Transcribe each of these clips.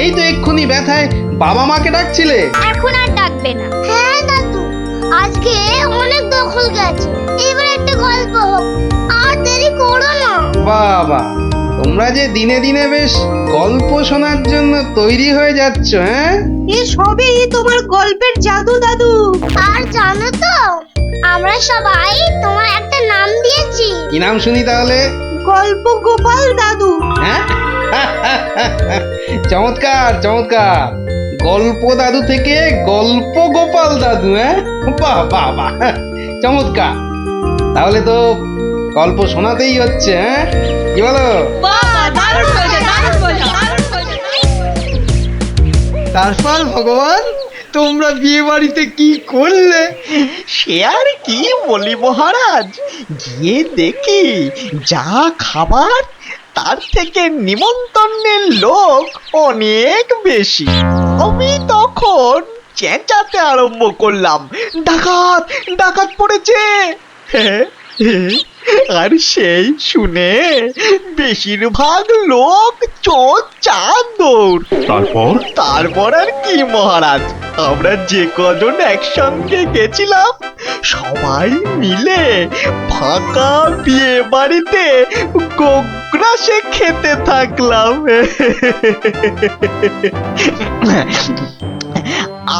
এই তো এক্ষুনি ব্যথায় বাবা মাকে ডাকছিলে। এখন আর ডাকবে না। হ্যাঁ দাদু, আজকে অনেক দখল গেছে, এবার একটা গল্প হোক, আর দেরি করো না। বাবা, তোমরা যে দিনে দিনে বেশ গল্প শোনার জন্য তৈরি হয়ে যাচ্ছ। হ্যাঁ, এ সবই তোমার গল্পের জাদু দাদু। আর জানো তো, আমরা সবাই তোমার একটা নাম দিয়েছি। কি নাম শুনি তাহলে? গল্প গোপাল দাদু। হ্যাঁ, চমৎকার চমৎকার। গল্প দাদু থেকে গল্প গোপাল দাদু। হ্যাঁ, বাহ বাহ বাহ, চমৎকার। তাহলে তো গল্প শোনাতেই হচ্ছে। হ্যাঁ, কি বলো? তারপর ভগবান, তোমরা বিয়ে বাড়িতে কি করলে? সে আর কি বলি মহারাজ, গিয়ে দেখি যা খাবার তার থেকে নিমন্ত্রণের লোক অনেক বেশি। আমি তখন চেঁচাতে আরম্ভ করলাম, ডাকাত ডাকাত পড়েছে। আর সেই শুনে বেশিরভাগ লোক চোর চাঁদৌড়। তারপর আর কি মহারাজ, আমরা যে কজন একসঙ্গে গেছিলাম সবাই মিলে ফাঁকা বিয়ে বাড়িতে গোগ্রাসে খেতে থাকলাম।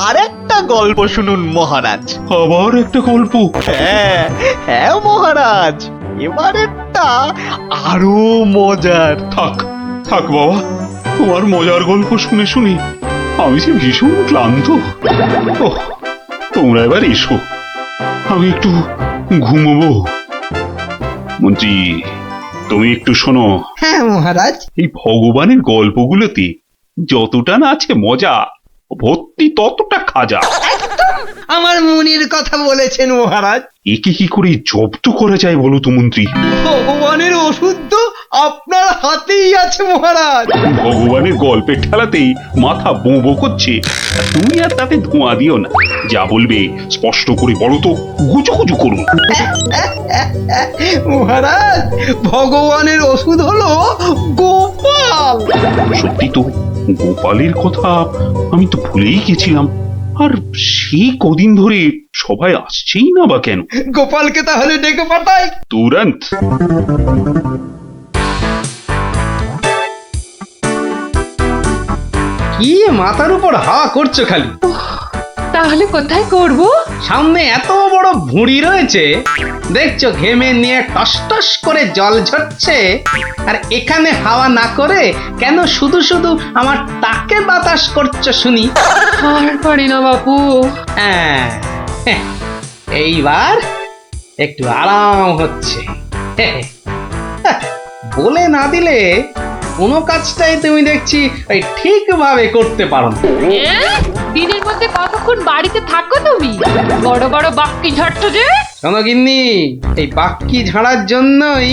আর একটা গল্প শুনুন মহারাজ। আবার একটা গল্প? হ্যাঁ হ্যাঁ মহারাজ, এবারেরটা আরো মজার। থাক থাক বাবা, তোমার মজার গল্প শুনে শুনে আমি যে ভীষণ ক্লান্ত। ওহ, তোমরা এবার এসো, আমি একটু ঘুমোবো। মন্ত্রী, তুমি একটু শোনো। হ্যাঁ মহারাজ। এই ভগবানের গল্পগুলোতে যতটা না আছে মজা, ভর্তি ততটা খাজা। আমার মনের কথা বলেছেন মহারাজ। একে কি করে জব্দ করা যায় বলো তো মন্ত্রী? ভগবানের ওষুধ তো আপনার হাতেই আছে মহারাজ। ভগবানের গল্পের ঠেলাতেই মাথা বোঁ করছে, আর তুমি আর তাতে ধোঁয়া দিও না। যা বলবে স্পষ্ট করে বলো তো, গুজুগুজু করুন। মহারাজ, ভগবানের ওষুধ হলো গোপাল। সত্যি তো, গোপালের কথা আমি তো ভুলেই গেছিলাম। আর সেই কদিন ধরে সবাই আসছেই না বা কেন? গোপালকে তাহলে ডেকে পাঠাই। তুরন্ত। কি মাথার উপর হাওয়া করছো খালি? তাহলে কোথায় করব? সামনে এত বড় ভুঁড়ি রয়েছে, দেখছো ঘেমে নিয়ে টস টস করে জল ঝরছে, আর এখানে হাওয়া না করে কেন শুধু শুধু আমার তাকে বাতাস করছো শুনি? আর পারি না বাপু। হ্যাঁ, এইবার একটু আরাম হচ্ছে। বলে না দিলে কোনো কাজটাই তুমি দেখছি ওই ঠিকভাবে করতে পারো না। দিনের মধ্যে কতক্ষণ বাড়িতে থাকো তুমি? বড় বড় বাক্কি ঝাড়ছো যে। শোনো গিন্নি, এই বাক্কি ঝাড়ার জন্যই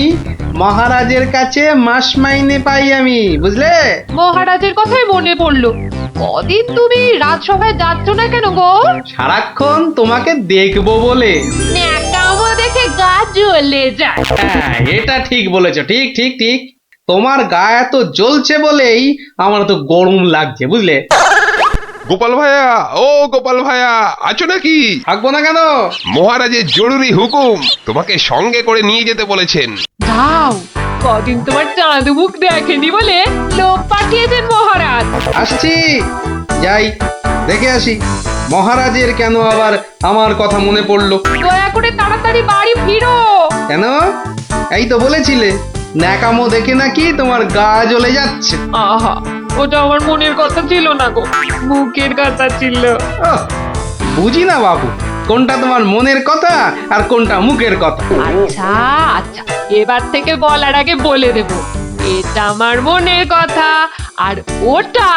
মহারাজের কাছে মাস মাইনে পাই আমি, বুঝলে? মহারাজের কথাই মনে পড়লো, কদিন তুমি রাজসভায় যাচ্ছ না কেন গো? সারাক্ষণ তোমাকে দেখবো বলে। ন্যাকামো দেখে গা জ্বলে যায়। হ্যাঁ, এটা ঠিক বলেছো, ঠিক ঠিক ঠিক। তোমার গা এত জ্বলছে বলেই আমার তো গরম লাগছে, বুঝলে? গোপাল ভাইয়া, ও গোপাল ভাইয়া, আছো নাকি? থাকবো না কেন? মহারাজের জরুরি হুকুম, তোমাকে সঙ্গে করে নিয়ে যেতে বলেছেন। যাও, কদিন তোমার চাঁদ মুখ দেখেনি বলে লোক পাঠিয়েছেন মহারাজ। আসছি, যাই দেখে আসি মহারাজের কেন আবার আমার কথা মনে পড়লো। দয়া করে তাড়াতাড়ি বাড়ি ফিরো। কেন? এই তো বলেছিলে ন্যাকামো দেখে নাকি তোমার গা জ্বলে যাচ্ছে। আহা, ওটা আমার মনের কথা ছিল না গো, মুখের কথা ছিল। ওহ, বুঝি না বাবু, কোনটা তোমার মনের কথা আর কোনটা মুখের কথা। আচ্ছা আচ্ছা, এবার থেকে বলার আগে বলে দেব, এটা আমার মনের কথা আর ওটা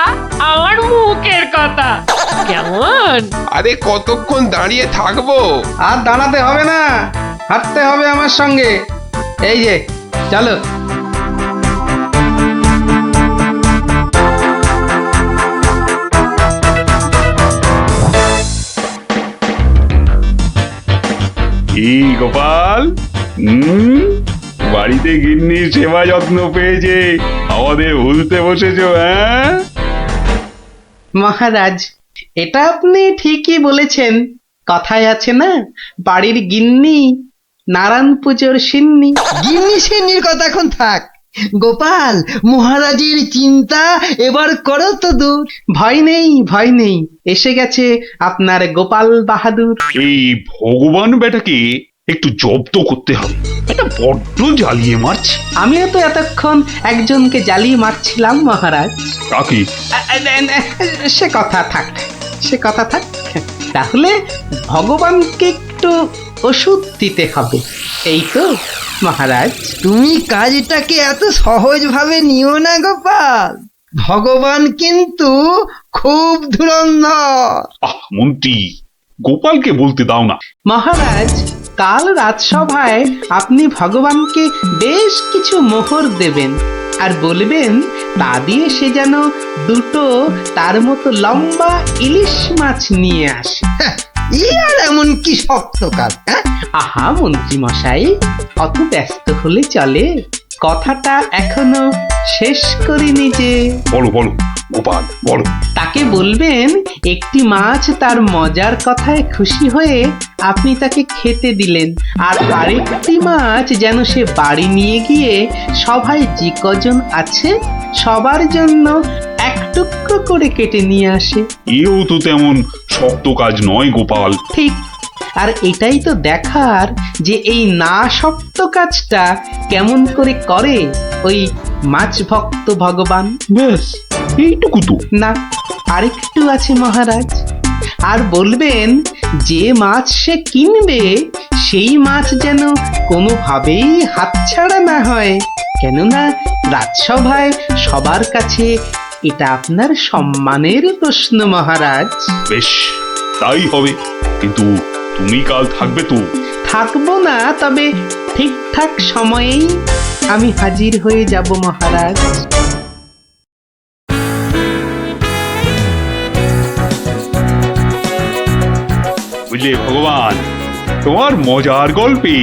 আমার মুখের কথা। কেমন? আরে কতক্ষণ দাঁড়িয়ে থাকবো? আর দাঁড়াতে হবে না, হাঁটতে হবে আমার সঙ্গে। এই যে চলো। এই গোপাল, বাড়িতে গিন্নির সেবা যত্ন পেয়েছে আমাদের ভুলতে বসেছো? হ্যাঁ, মহারাজ, এটা আপনি ঠিকই বলেছেন। কথায় আছে না, বাড়ির গিন্নি নারায়ণ পুজোর সিন্নি। গিন্নি সেন্নির কথা এখন থাক। গোপাল, মহারাজের চিন্তা এবার করো তো দূর। ভয় নেই, ভয় নেই, এসে গেছে আপনার গোপাল বাহাদুর। এই ভগবান বেটাকে একটু জব্দ করতে হবে, এটা বড্ড জ্বালিয়ে মারছে। আমিও তো এতক্ষণ একজনকে জ্বালিয়ে মারছিলাম মহারাজ। কাকে? সে কথা থাক, সে কথা থাক। তাহলে ভগবানকে একটু ওষুধ দিতে হবে, এই তো মহারাজ। তুমি কাজটাকে এত সহজভাবে নিও না গোপাল, ভগবান কিন্তু খুব ধুরন্ধর। মন্ত্রী, গোপালকে বলতে দাও না। মহারাজ, কাল রাজসভায় আপনি ভগবানকে বেশ কিছু মোহর দেবেন আর বলবেন তা দিয়ে সে যেন দুটো তার মতো লম্বা ইলিশ মাছ নিয়ে আসে। ই আর এমন কি শক্ত কাজ, হ্যাঁ? আহা মন্ত্রী মশাই, অত ব্যস্ত হলে চলে? কথাটা এখনো শেষ করিনি যে। বলো বলো গোপাল, বলো। তাকে বলবেন একটি মাছ তার মজার কথায় খুশি হয়ে আপনি তাকে খেতে দিলেন, আর আরেকটি মাছ যেন সে বাড়ি নিয়ে গিয়ে সবাই যে কজন আছে সবার জন্য এক টুকরো করে কেটে নিয়ে আসে। এও তো তেমন শক্ত কাজ নয় গোপাল। ঠিক, আর এটাই তো দেখার যে এই না শক্ত কাজটা কেমন করে করে ওই মাছ ভক্ত ভগবান। ব্যাস এইটুকু তো। না, আরেকটু আছে মহারাজ। আর বলবেন যে মাছ সে কিনবে সেই মাছ যেন কোনোভাবেই হাতছাড়া না হয়, কেননা রাজসভায় সবার কাছে এটা আপনার সম্মানের প্রশ্ন মহারাজ। বেশ, তাই হবে, কিন্তু তুমি কাল থাকবে তো? থাকবো না, তবে ঠিকঠাক সময়েই আমি হাজির হয়ে যাব মহারাজ। বুঝলে ভগবান, তোমার মজার গল্পে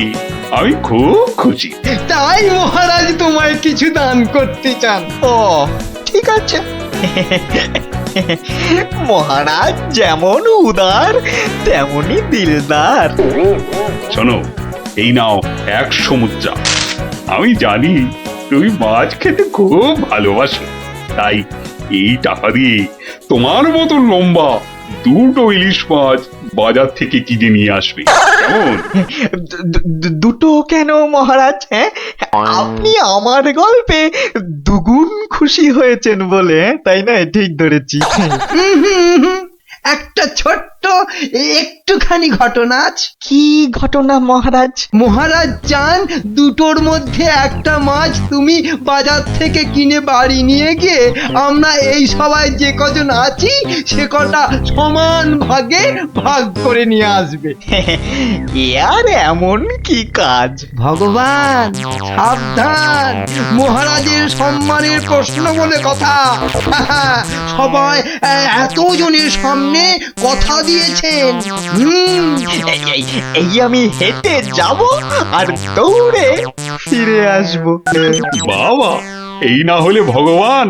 আমি খুব খুশি। তাই মহারাজ তোমায় কিছু দান করতে চান। ও ঠিক আছে। মহারাজ যেমন উদার তেমনি দিলদার। শোনো, এই নাও 100 মুদ্রা। আমি জানি তুমি মাছ খেতে খুব ভালোবাসো, তাই এই টাকা দিয়ে তোমার মতো লম্বা দুটো ইলিশ মাছ বাজার থেকে কিনে নিয়ে আসবে, কেমন? দুটো কেন মহারাজ? হ্যাঁ, আপনি আমার গল্পে দুগুণ খুশি হয়েছেন বলে, তাই না? ঠিক ধরেছি। একটা ছোট্ট একটুখানি ঘটনা আছে। কি ঘটনা মহারাজ? মহারাজ চান দুটোর মধ্যে একটা মাছ তুমি বাজার থেকে কিনে বাড়ি নিয়ে গিয়ে আমরা এই সবাই যে কজন আছি সে কটা সমান ভাগে ভাগ করে নিয়ে আসবে। এ আর এমন কি কাজ? ভগবান সাবধান, মহারাজের সম্মানের প্রশ্ন বলে কথা। সবাই এতজনের সামনে কথা দিয়েছেন। এই আমি হেঁটে যাব আর দৌড়ে ফিরে আসবো। বাবা, এই না হলে ভগবান,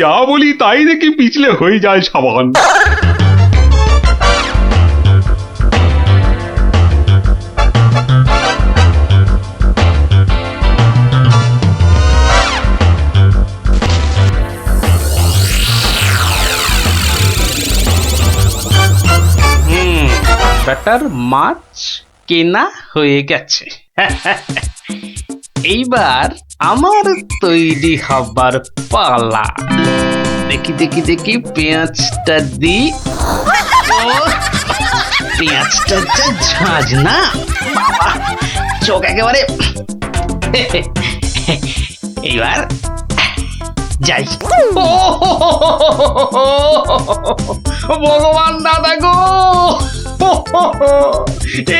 যা বলি তাই দেখি পিছলে হয়ে যায় সাবান। ব্যাটার মাছ কেনা হয়ে গেছে। এইবার আমার তৈরি হবার পালা। দেখি দেখি দেখি পেঁয়াজটা দি। পেঁয়াজটা যা ঝাঁজ না বাবা, চোখ একেবারে। এইবার যাই। ভগবান দাদা গো,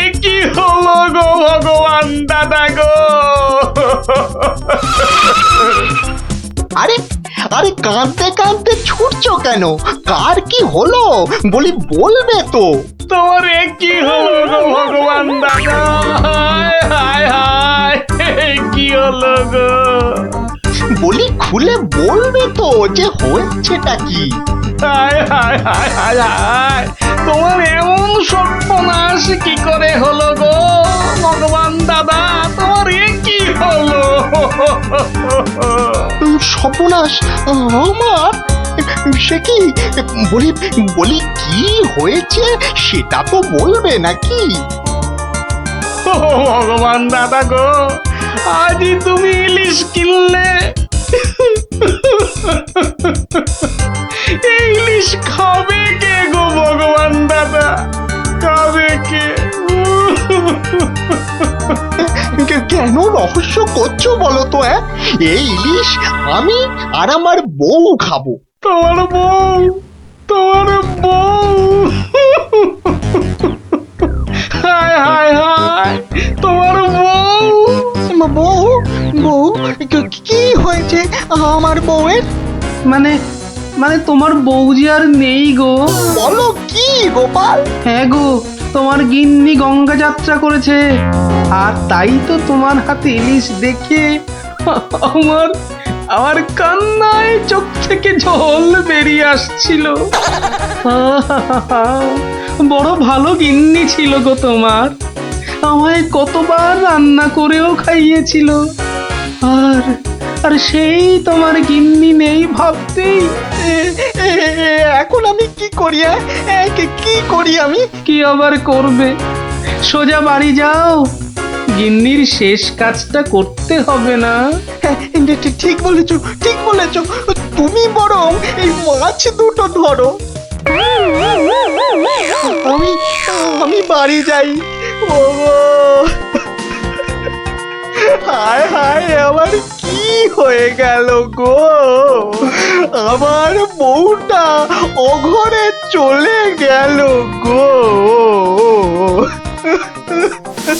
এ কি হলো গো ভগবান দাদা গো। আরে আরে, কাঁদতে কাঁদতে ছুটছো কেন? কার কি হলো বলি, বলবে তো? তোমার এ কি হলো গো ভগবান দাদা, হায় হায় হায়, কি হলো গো? বলি খুলে বলবে তো যে হয়েছেটা কি? হায় হায় হায় হায় হায়, তোমার এমন সর্বনাশ কি করে হলো গো ভগবান দাদা, তোমার এ কি হলো? সর্বনাশ আমার? সে কি? বলি বলি কি হয়েছে সেটা তো বলবে নাকি? ও ভগবান দাদা গো, আজই তুমি ইলিশ কিনলে, এই ইলিশ খাবে কে গো ভগবান দাদা, খাবে কে? কেন রহস্য করছো বলো তো? এই ইলিশ আমি আর আমার বউ খাবো। তোমার বউ, তোমার বউ, হায় হায় হায়, তোমার বউ। বউ? বউ? কি হয়েছে আমার বউয়ের? মানে মানে তোমার বউ যে আর নেই গো। বলো কি গোপাল? হ্যাঁ গো, তোমার গিন্নি গঙ্গা যাত্রা করেছে, আর তাই তো তোমার হাতে ইলিশ দেখে আমার আমার কান্নায় চোখ থেকে জল বেরিয়ে আসছিল। বড় ভালো গিন্নি ছিল গো তোমার, আমায় কতবার রান্না করেও খাইয়েছিল। আর আর সেই তোমার গিন্নি নেই ভাবতেই এখন আমি কি করি? কি করি আমি? কি আবার করবে, সোজা বাড়ি যাও, গিন্নির শেষ কাজটা করতে হবে না? ঠিক বলেছো, ঠিক বলেছো। তুমি বরং এই মাছ দুটো ধরো, আমি আমি বাড়ি যাই। ও হায় হায়, আমার কি হয়ে গেল গো? আমার বউটা অঘরে চলে গেল গো।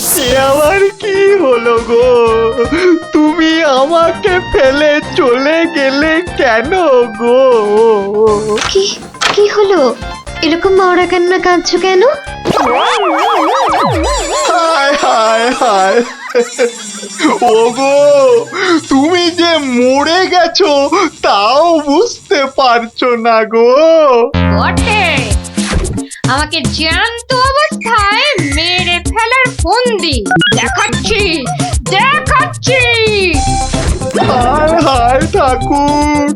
সে আবার কি হলো গো? তুমি আমাকে ফেলে চলে গেলে কেন গো? কি কি হলো? এরকম মরা কান্না কাঁদছো কেন? হায় হায় হায়, ওগো তুমি যে মরে গেছো তাও বুঝতে পারছো না গো? বটে, আমাকে জ্যান্ত অবস্থায় মেরে ফেলার ফন্দি দেখাচ্ছি দেখাচ্ছি। হায় হায় ঠাকুর,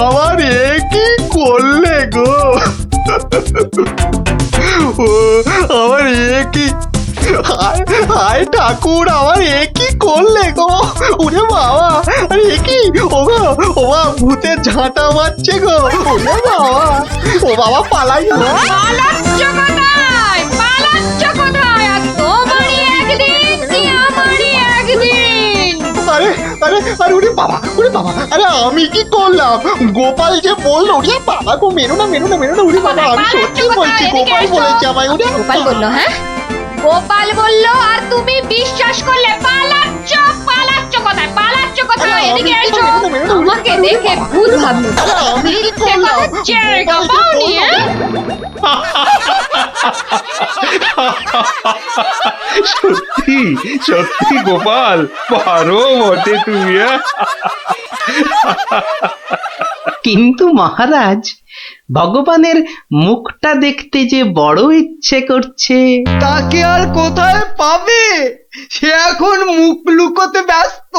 আমার এ কি করলে গো? ও আমার এ কি, হায় হায় ঠাকুর, আমার এ কি করলে গো? ওরে বাবা, আরে এ কি? ও গো, ও বাবা, ভূতের ঝাঁটা মারছে গো। ওরে বাবা, ও বাবা পালাই। পালাচ্ছ কোথায়? পালাচ্ছ কোথায়? আর তোমারই একদিন কি আমারই একদিন। আরে আরে আরে, ওরে বাবা, ওরে বাবা, আরে আমি কি করলাম? গোপাল যে বললো, ওরে বাবা গো, মেরো না মেরো না মেরো না, ওরে বাবা, আমি সত্যি বলছি, গোপাল বলেছে আমায়। ওরে গোপাল বললো? হ্যাঁ, গোপাল বললো আর তুমি বিশ্বাস করলে? পালাচ্ছ, পালাচ্ছ কোথায়? পালাচ্ছ কোথায়? এদিকে এসো, আমাকে দেখে ভূত ভাবলো। মিথ্যে কথা জায়গা পাওনি? সত্যি সত্যি গোপাল, পারো বটে তুমি। কিন্তু মহারাজ, ভগবানের মুখটা দেখতে যে বড় ইচ্ছে করছে। তাকে আর কোথায় পাবে? সে এখন মুখ লুকোতে ব্যস্ত।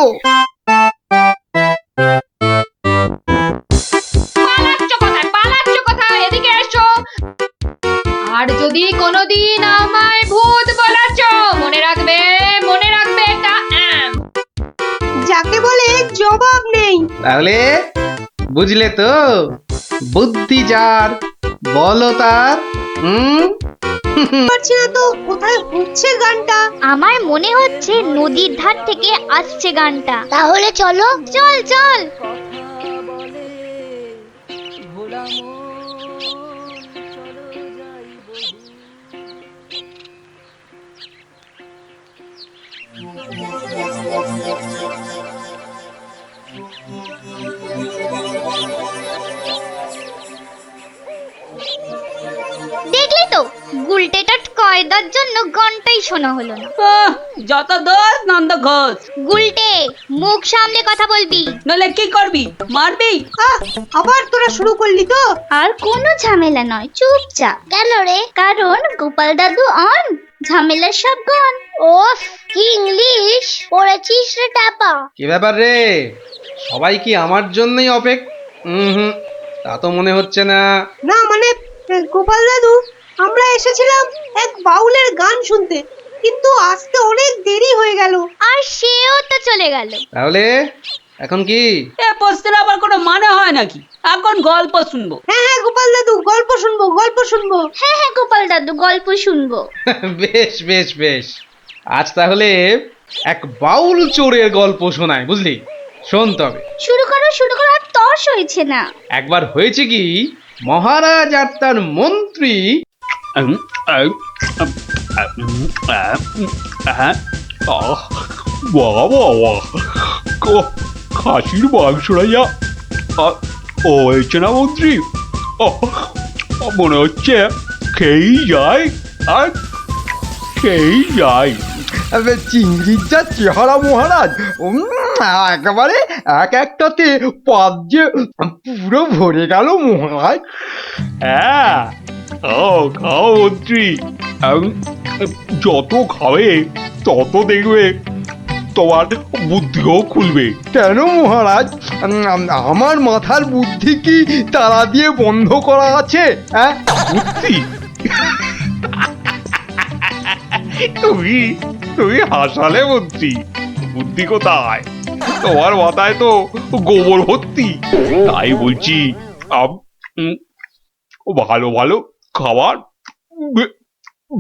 পালাচ্ছ কোথায়? পালাচ্ছ কোথায়? এদিকে এসো। আর যদি কোনোদিন আমায় ভূত বলেছ, মনে রাখবে, মনে রাখবে এটা যাকে বলে জবাব নেই। তাহলে বুঝলে তো, বুদ্ধি যার বলো তার। পারছি না তো কোথায় হচ্ছে গানটা। আমার মনে হচ্ছে নদীর ধার থেকে আসছে গানটা। তাহলে চলো, চল চল। দেখলি তো গুলটেটা কয়দার জন্য গানটাই শোনা হলো না। যত দোষ নন্দ ঘোষ। গুলটে মুখ সামলে কথা বলবি। নলে কি করবি, মারবি? আবার তোরা শুরু করলি তো? আর কোনো ঝামেলা নয়, চুপচাপ। কেন রে? কারণ গোপাল দাদু অন ঝামেলার সব গন। ওফ কি ইংলিশ পড়েছিস রে টাপা। কি ব্যাপার রে, সবাই কি আমার জন্যই হুম, তা তো মনে হচ্ছে না। না মানে গোপাল দাদু, আমরা এসেছিলাম এক বাউলের গান শুনতে, কিন্তু আসতে অনেক দেরি হয়ে গেল। আর সেও তো চলে গেল। তাহলে এখন কি? এ প্রশ্নের আবার কোনো মানে হয় নাকি? এখন গল্প শুনবো। হ্যাঁ হ্যাঁ গোপাল দাদু, গল্প শুনবো গল্প শুনবো। হ্যাঁ হ্যাঁ গোপাল দাদু, গল্প শুনবো। বেশ বেশ বেশ, আজ তাহলে এক বাউল চোরের গল্প শোনায়, বুঝলি? শোন তবে। শুরু করো আর তর্স হয়েছে না। একবার হয়েছে কি, মহারাজ আর তার মন্ত্রী খাসির মাংসটা যা ও হয়েছে না মন্ত্রী, মনে হচ্ছে খেয়েই যায় আর খেয়েই যায়। চিংড়ির যা চেহারা মহারাজ, একেবারে এক একটাতে পাত যে পুরো ভরে গেল মহারাজ। হ্যাঁ, খাও মন্ত্রী, যত খাবে তত দেখবে তোমার বুদ্ধিও খুলবে। কেন মহারাজ, আমার মাথার বুদ্ধি কি তালা দিয়ে বন্ধ করা আছে? হ্যাঁ, বুদ্ধি? তুমি তুমি হাসালে মন্ত্রী, বুদ্ধি কোথায়? তোমার মাথায় তো গোবর ভর্তি। তাই বলছি, ভালো ভালো খাবার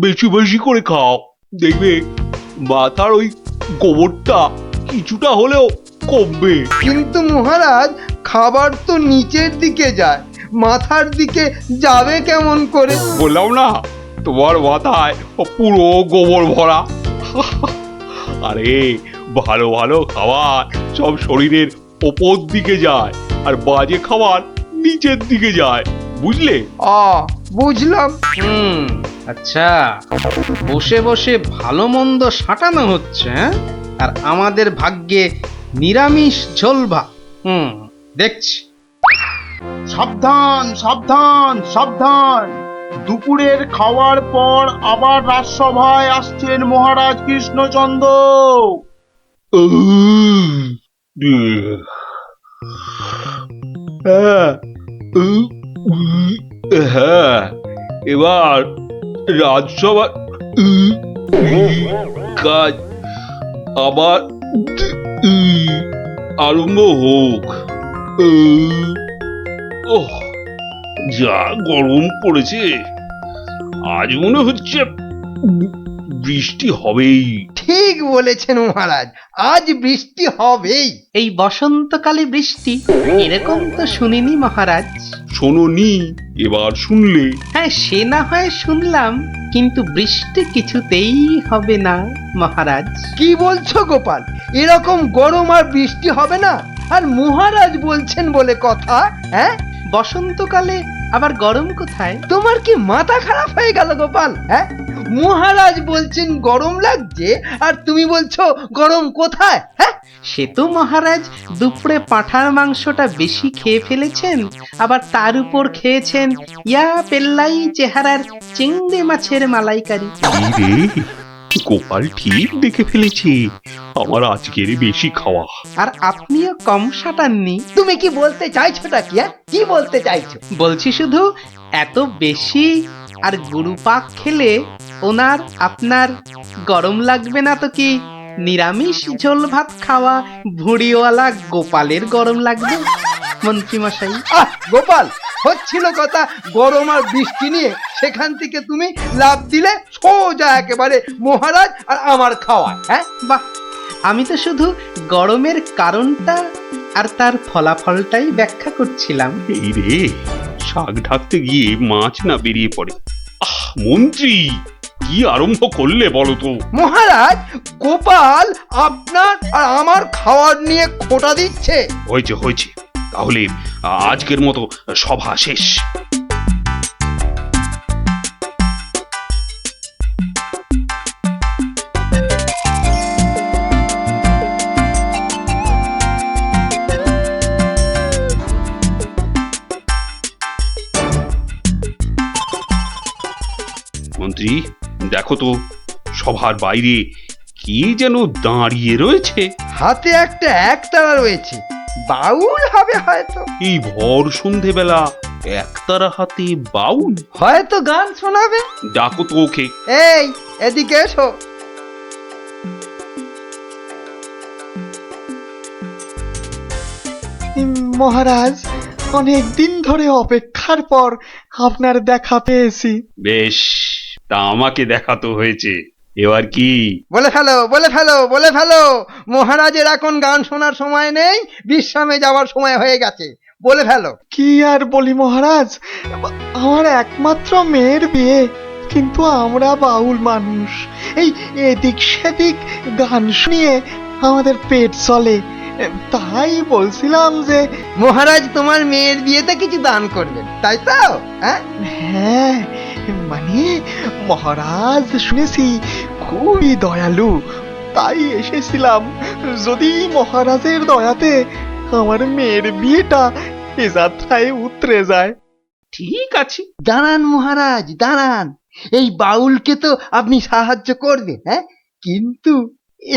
বেশি বেশি করে খাও, দেখবে মাথার ওই গোবরটা কিছুটা হলেও কমবে। কিন্তু মহারাজ, খাবার তো নিচের দিকে যায়, মাথার দিকে যাবে কেমন করে? বললাম না, তোমার মাথায় পুরো গোবর ভরা। আরে ভালো ভালো খাবার সব শরীরের ওপর দিকে যায়, আর বাজে খাবার নিচের দিকে যায়, বুঝলে? বুঝলাম। আচ্ছা, বসে বসে ভালো মন্দ সাঁটানো হচ্ছে, হ্যাঁ? আর আমাদের ভাগ্যে নিরামিষ ঝোল ভাত। দেখছি। সাবধান সাবধান সাবধান, দুপুরের খাওয়ার পর আবার রাজসভায় আসছেন মহারাজ কৃষ্ণচন্দ্র। হ্যাঁ, এবার রাজসভা কাজ আবার আরম্ভ হোক। ওহ, যা গরম পড়েছে, আজ মনে হচ্ছে বৃষ্টি হবেই। ঠিক বলেছেন মহারাজ, আজ বৃষ্টি হবেই। এই বসন্তকালে বৃষ্টি, এরকম তো শুনিনি মহারাজ। শোনোনি, এবার শুনলে? হ্যাঁ, সে না হয় শুনলাম, কিন্তু বৃষ্টি কিছুতেই হবে না মহারাজ। কি বলছো গোপাল, এরকম গরম আর বৃষ্টি হবে না? আর মহারাজ বলছেন বলে কথা। হ্যাঁ, বসন্তকালে আবার গরম কোথায়? তোমার কি মাথা খারাপ হয়ে গেল গোপাল? হ্যাঁ, মহারাজ বলছেন গরম লাগছে, আর তুমি বলছো গরম কোথায়? হ্যাঁ, সে তো মহারাজ দুপুরে পাঁঠার মাংসটা বেশি খেয়ে ফেলেছেন, আবার তার উপর খেয়েছেন ইয়া পেল্লাই চেহারার চিংড়ি মাছের মালাইকারি। গোপাল ঠিক দেখে ফেলেছে আমার আজকের বেশি খাওয়া। আর আপনিও কম সাটাননি। তুমি কি বলতে চাইছোটা কি? কি বলতে চাইছো? বলছি শুধু এত বেশি আর গুরুপাক খেলে ওনার আপনার গরম লাগবে না তো কি নিরামিষ ঝোল ভাত খাওয়া ভুঁড়িওয়ালা গোপালের গরম লাগবে মন্ত্রী মশাই? গোপাল, হচ্ছিল কথা গরম আর বৃষ্টি নিয়ে, সেখান থেকে তুমি লাভ দিলে সোজা একেবারে মহারাজ আর আমার খাওয়া। হ্যাঁ, বাহ, আমি তো শুধু গরমের কারণটা আর তার ফলাফলটাই ব্যাখ্যা করছিলাম। এই রে, শাক ঢাকতে গিয়ে মাছ না বেরিয়ে পড়ে। মন্ত্রী, কি আরম্ভ করলে বলো তো? মহারাজ, গোপাল আপনার আর আমার খাওয়ার নিয়ে খোঁটা দিচ্ছে। হয়েছে হয়েছে, তাহলে আজকের মতো সভা শেষ। মন্ত্রী দেখো তো সভার বাইরে কি যেন দাঁড়িয়ে রয়েছে। হাতে একটা একতারা রয়েছে, বাউল হবে হয়তো। এই ভর সন্ধেবেলা একতারা হাতে বাউল, হয়তো গান শোনাবে। ডাকো তো ওকে। এই এদিকে এসো। মহারাজ, অনেক দিন ধরে অপেক্ষার পর আপনার দেখা পেয়েছি। বেশ, তা আমাকে দেখাতো হয়েছে, এবার কি? বলে ফেলো, বলে ফেলো, বলে ফেলো। মহারাজের এখন গান শোনার সময় নেই, বিশ্রামে যাওয়ার সময় হয়ে গেছে। বলে ফেলো। কি আর বলি মহারাজ, আমার একমাত্র মেয়ের বিয়ে, কিন্তু আমরা বাউল মানুষ, এই এদিক সেদিক গান শুনিয়ে আমাদের পেট চলে। তাই বলছিলাম যে মহারাজ তোমার মেয়ের বিয়েতে কিছু দান করবেন, তাই তো? হ্যাঁ, মানে মহারাজ শুনেছি খুবই দয়ালু, তাই এসেছিলাম। যদি মহারাজের দয়াতে আমার মেয়ের বিয়েটা এ যাত্রায় উতরে যায়। ঠিক আছে, দাঁড়ান মহারাজ, দাঁড়ান। এই বাউলকে তো আপনি সাহায্য করবেন, হ্যাঁ, কিন্তু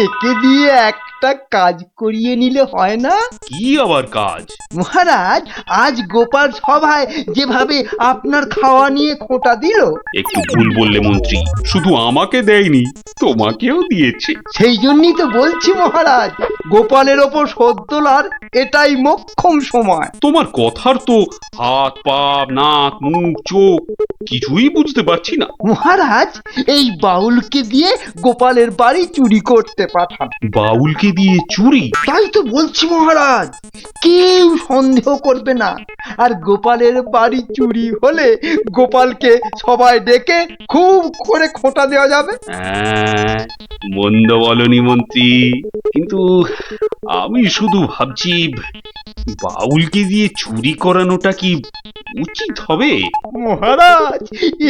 একে দিয়ে একটা কাজ করিয়ে নিলে হয় না? কি আবার কাজ? মহারাজ, আজ গোপাল সভায় যেভাবে আপনার খাওয়া নিয়ে খোঁটা দিল, একটু ভুল বললে মন্ত্রী, শুধু আমাকে দেয়নি, তোমাকেও দিয়েছে। সেই জন্যই তো বলছি মহারাজ, গোপালের ওপর শোধ তোলার এটাই মোক্ষম সময়। তোমার কথার তো হাত পা নাক মুখ চোখ কিছুই বুঝতে পারছি না। মহারাজ, এই বাউলকে দিয়ে গোপালের বাড়ি চুরি করতে পাঠান। বাউলকে দিয়ে চুরি? তাই তো বলছি মহারাজ, কেউ সন্দেহ করবে না। আর গোপালের বাড়ি চুরি হলে গোপালকে সবাই ডেকে খুব করে খোঁটা দেওয়া যাবে। হ্যাঁ, মন্দ বলনি মন্ত্রী, কিন্তু আমি শুধু ভাবছি বাউলকে দিয়ে চুরি করানোটা কি উচিত হবে? মহারাজ,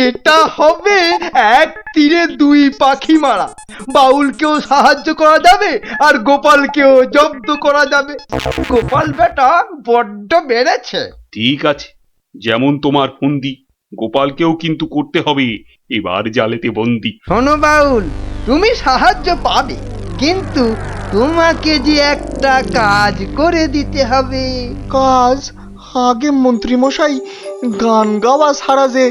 এটা হবে এক তীরে দুই পাখি মারা। বাউলকেও সাহায্য করা যাবে আর গোপালকেও জব্দ করা যাবে। গোপাল বেটা বড্ড বেড়েছে। ঠিক আছে, যেমন তোমার ফন্দি, গোপালকেও কিন্তু করতে হবে এবার জালেতে বন্দি। শোনো বাউল, তুমি সাহায্য পাবে, কিন্তু তোমাকে যে একটা কাজ করে দিতে হবে। কাজ? আগে মন্ত্রী মশাই, গান গাওয়া ছাড়া যে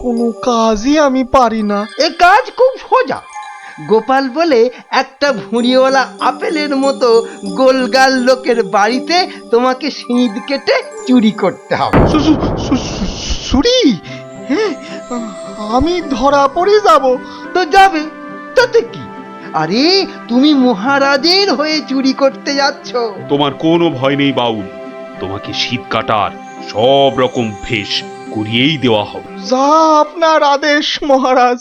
কোনো কাজই আমি পারি না। এ কাজ খুব সোজা। গোপাল বলে একটা ভুঁড়িওয়ালা আপেলের মতো গোলগাল লোকের বাড়িতে তোমাকে সিঁধ কেটে চুরি করতে হবে। চুরি? হ্যাঁ, আমি ধরা পড়ে যাব। তো যাবে, তাতে কি? আরে তুমি মহারাজের হয়ে চুরি করতে যাচ্ছ। তোমার কোনো ভয় নেই বাউল, তোমাকে শীত কাটার সব রকম ভেষ করিয়েই দেওয়া হবে। যা আপনার আদেশ মহারাজ।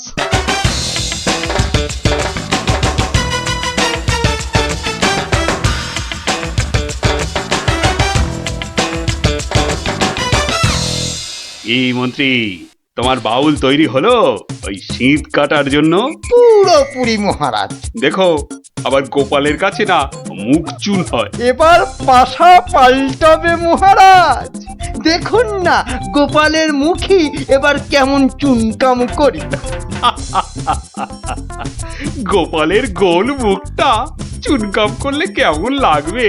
এই মন্ত্রী, তোমার বাউল তৈরি হলো ওই শীত কাটার জন্য? পুরোপুরি মহারাজ। দেখো, আবার গোপালের কাছে না মুখ চুন হয়। এবার পাশা পাল্টাবে মহারাজ। দেখুন না গোপালের মুখই এবার কেমন চুনকাম করি। গোপালের গোল মুখটা চুনকাম করলে কেমন লাগবে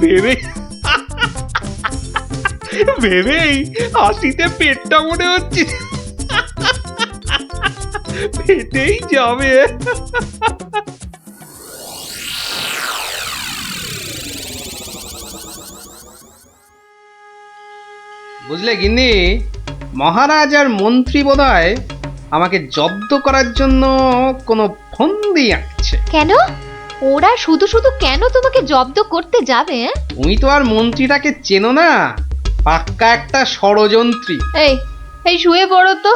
ভেবে ভেবেই হাসিতে পেটটা মনে হচ্ছে পেটেই যাবে। বুঝলে গিন্নি, মহারাজ আর মন্ত্রী বোধহয় আমাকে জব্দ করার জন্য কোনো ফন্দি আঁকছে। কেন? ওরা শুধু শুধু কেন তোমাকে জব্দ করতে যাবে? তুমি তো আর মন্ত্রীটাকে চেনো না, পাক্কা একটা ষড়যন্ত্রী। এই এই শুয়ে পড়ো তো,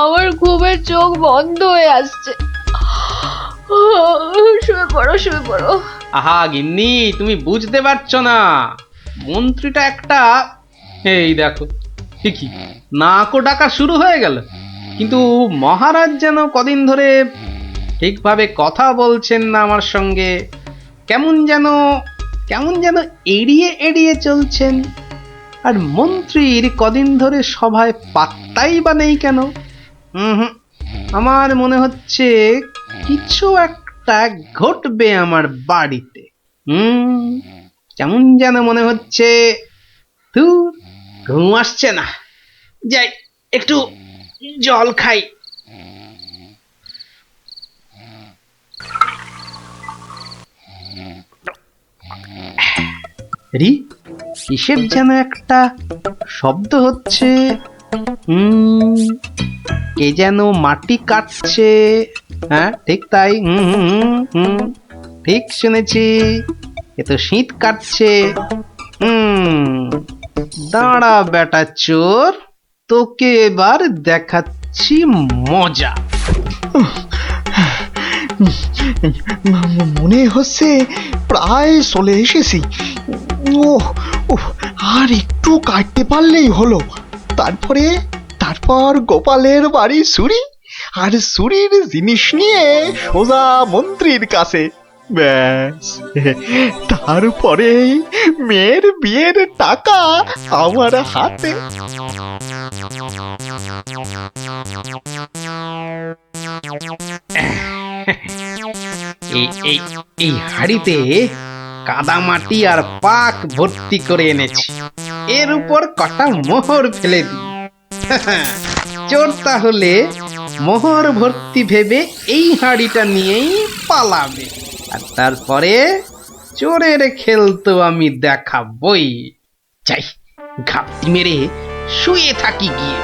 আমার ঘুমের চোখ বন্ধ হয়ে আসছে। শুয়ে পড়ো, শুয়ে পড়ো। আহা গিন্নি, তুমি বুঝতে পারছো না, মন্ত্রীটা একটা, এই দেখো ঠিকই নাকও ডাকা শুরু হয়ে গেল। কিন্তু মহারাজ যেন কদিন ধরে ঠিকভাবে কথা বলছেন না আমার সঙ্গে, কেমন যেন এড়িয়ে এড়িয়ে চলছেন। আর মন্ত্রীর কদিন ধরে সভায় পাত্তাই বা নেই কেন? হুম, আমার মনে হচ্ছে কিছু একটা ঘটবে আমার বাড়িতে। কেমন যেন মনে হচ্ছে। ধুর, ঘুম আসছে না, যাই একটু জল খাই। কিসের যেন একটা শব্দ হচ্ছে। কে যেন মাটি কাটছে। হ্যাঁ, ঠিক তাই। ঠিক শুনেছি, এ তো শীত কাটছে। দাঁড়া বেটা চোর, তোকে এবার দেখাচ্ছি মজা। মনে হচ্ছে প্রায় চলে এসেছি। আর একটু কাটতে পারলেই হলো। তারপর গোপালের বাড়ি চুরি, আর চুরির জিনিস নিয়ে সোজা মন্ত্রীর কাছে। ব্যাস, তারপরে মেয়ের বিয়ের টাকা আমার হাতে। এই হাড়িতে কাদা মাটি আর পাক ভর্তি করে এনেছি, এর উপর কটা মোহর ফেলে দিই। চোর তাহলে মোহর ভর্তি ভেবে এই হাড়িটা নিয়েই পালাবে, আর তারপরে চোরের খেল তো আমি দেখাবই। যাই, ঘাপটি মেরে শুয়ে থাকি গিয়ে।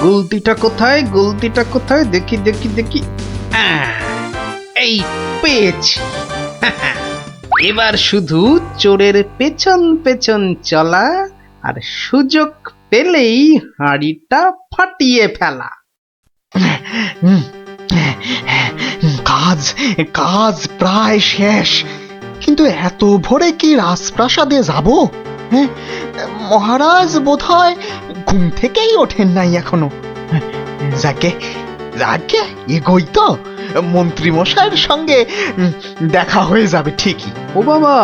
গুলতিটা কোথায়, গুলতিটা কোথায়? দেখি দেখি দেখি, এই পেয়েছি। এবার শুধু চোরের পেছন পেছন চলা, আর সুযোগ পেলেই হাঁড়িটা ফাটিয়ে ফেলা। কাজ প্রায় শেষ, কিন্তু এত ভোরে কি রাজপ্রাসাদে যাব? হ্যাঁ, মহারাজ বোধহয় ঘুম থেকেই ওঠেন নাই এখনো। যাকে এগোই তো, মন্ত্রী মশাইয়ের সঙ্গে দেখা হয়ে যাবে ঠিকই। ও বাবা,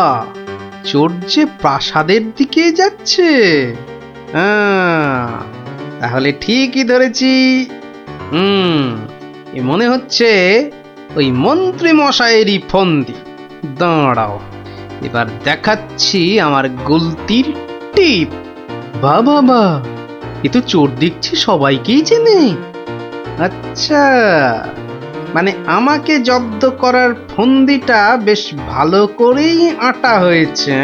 চোর যে প্রাসাদের দিকে যাচ্ছে। তাহলে ঠিকই ধরেছি। এ মনে হচ্ছে ওই মন্ত্রী মশাইয়েরই ফন্দি। দাঁড়াও, এবার দেখাচ্ছি আমার গুলতির টিপ। বাবা, এ তো চোর দেখছি সবাইকেই চেনে। আচ্ছা, মানে আমাকে জব্দ করার ফন্দিটা বেশ ভালো করেই আঁটা হয়েছে।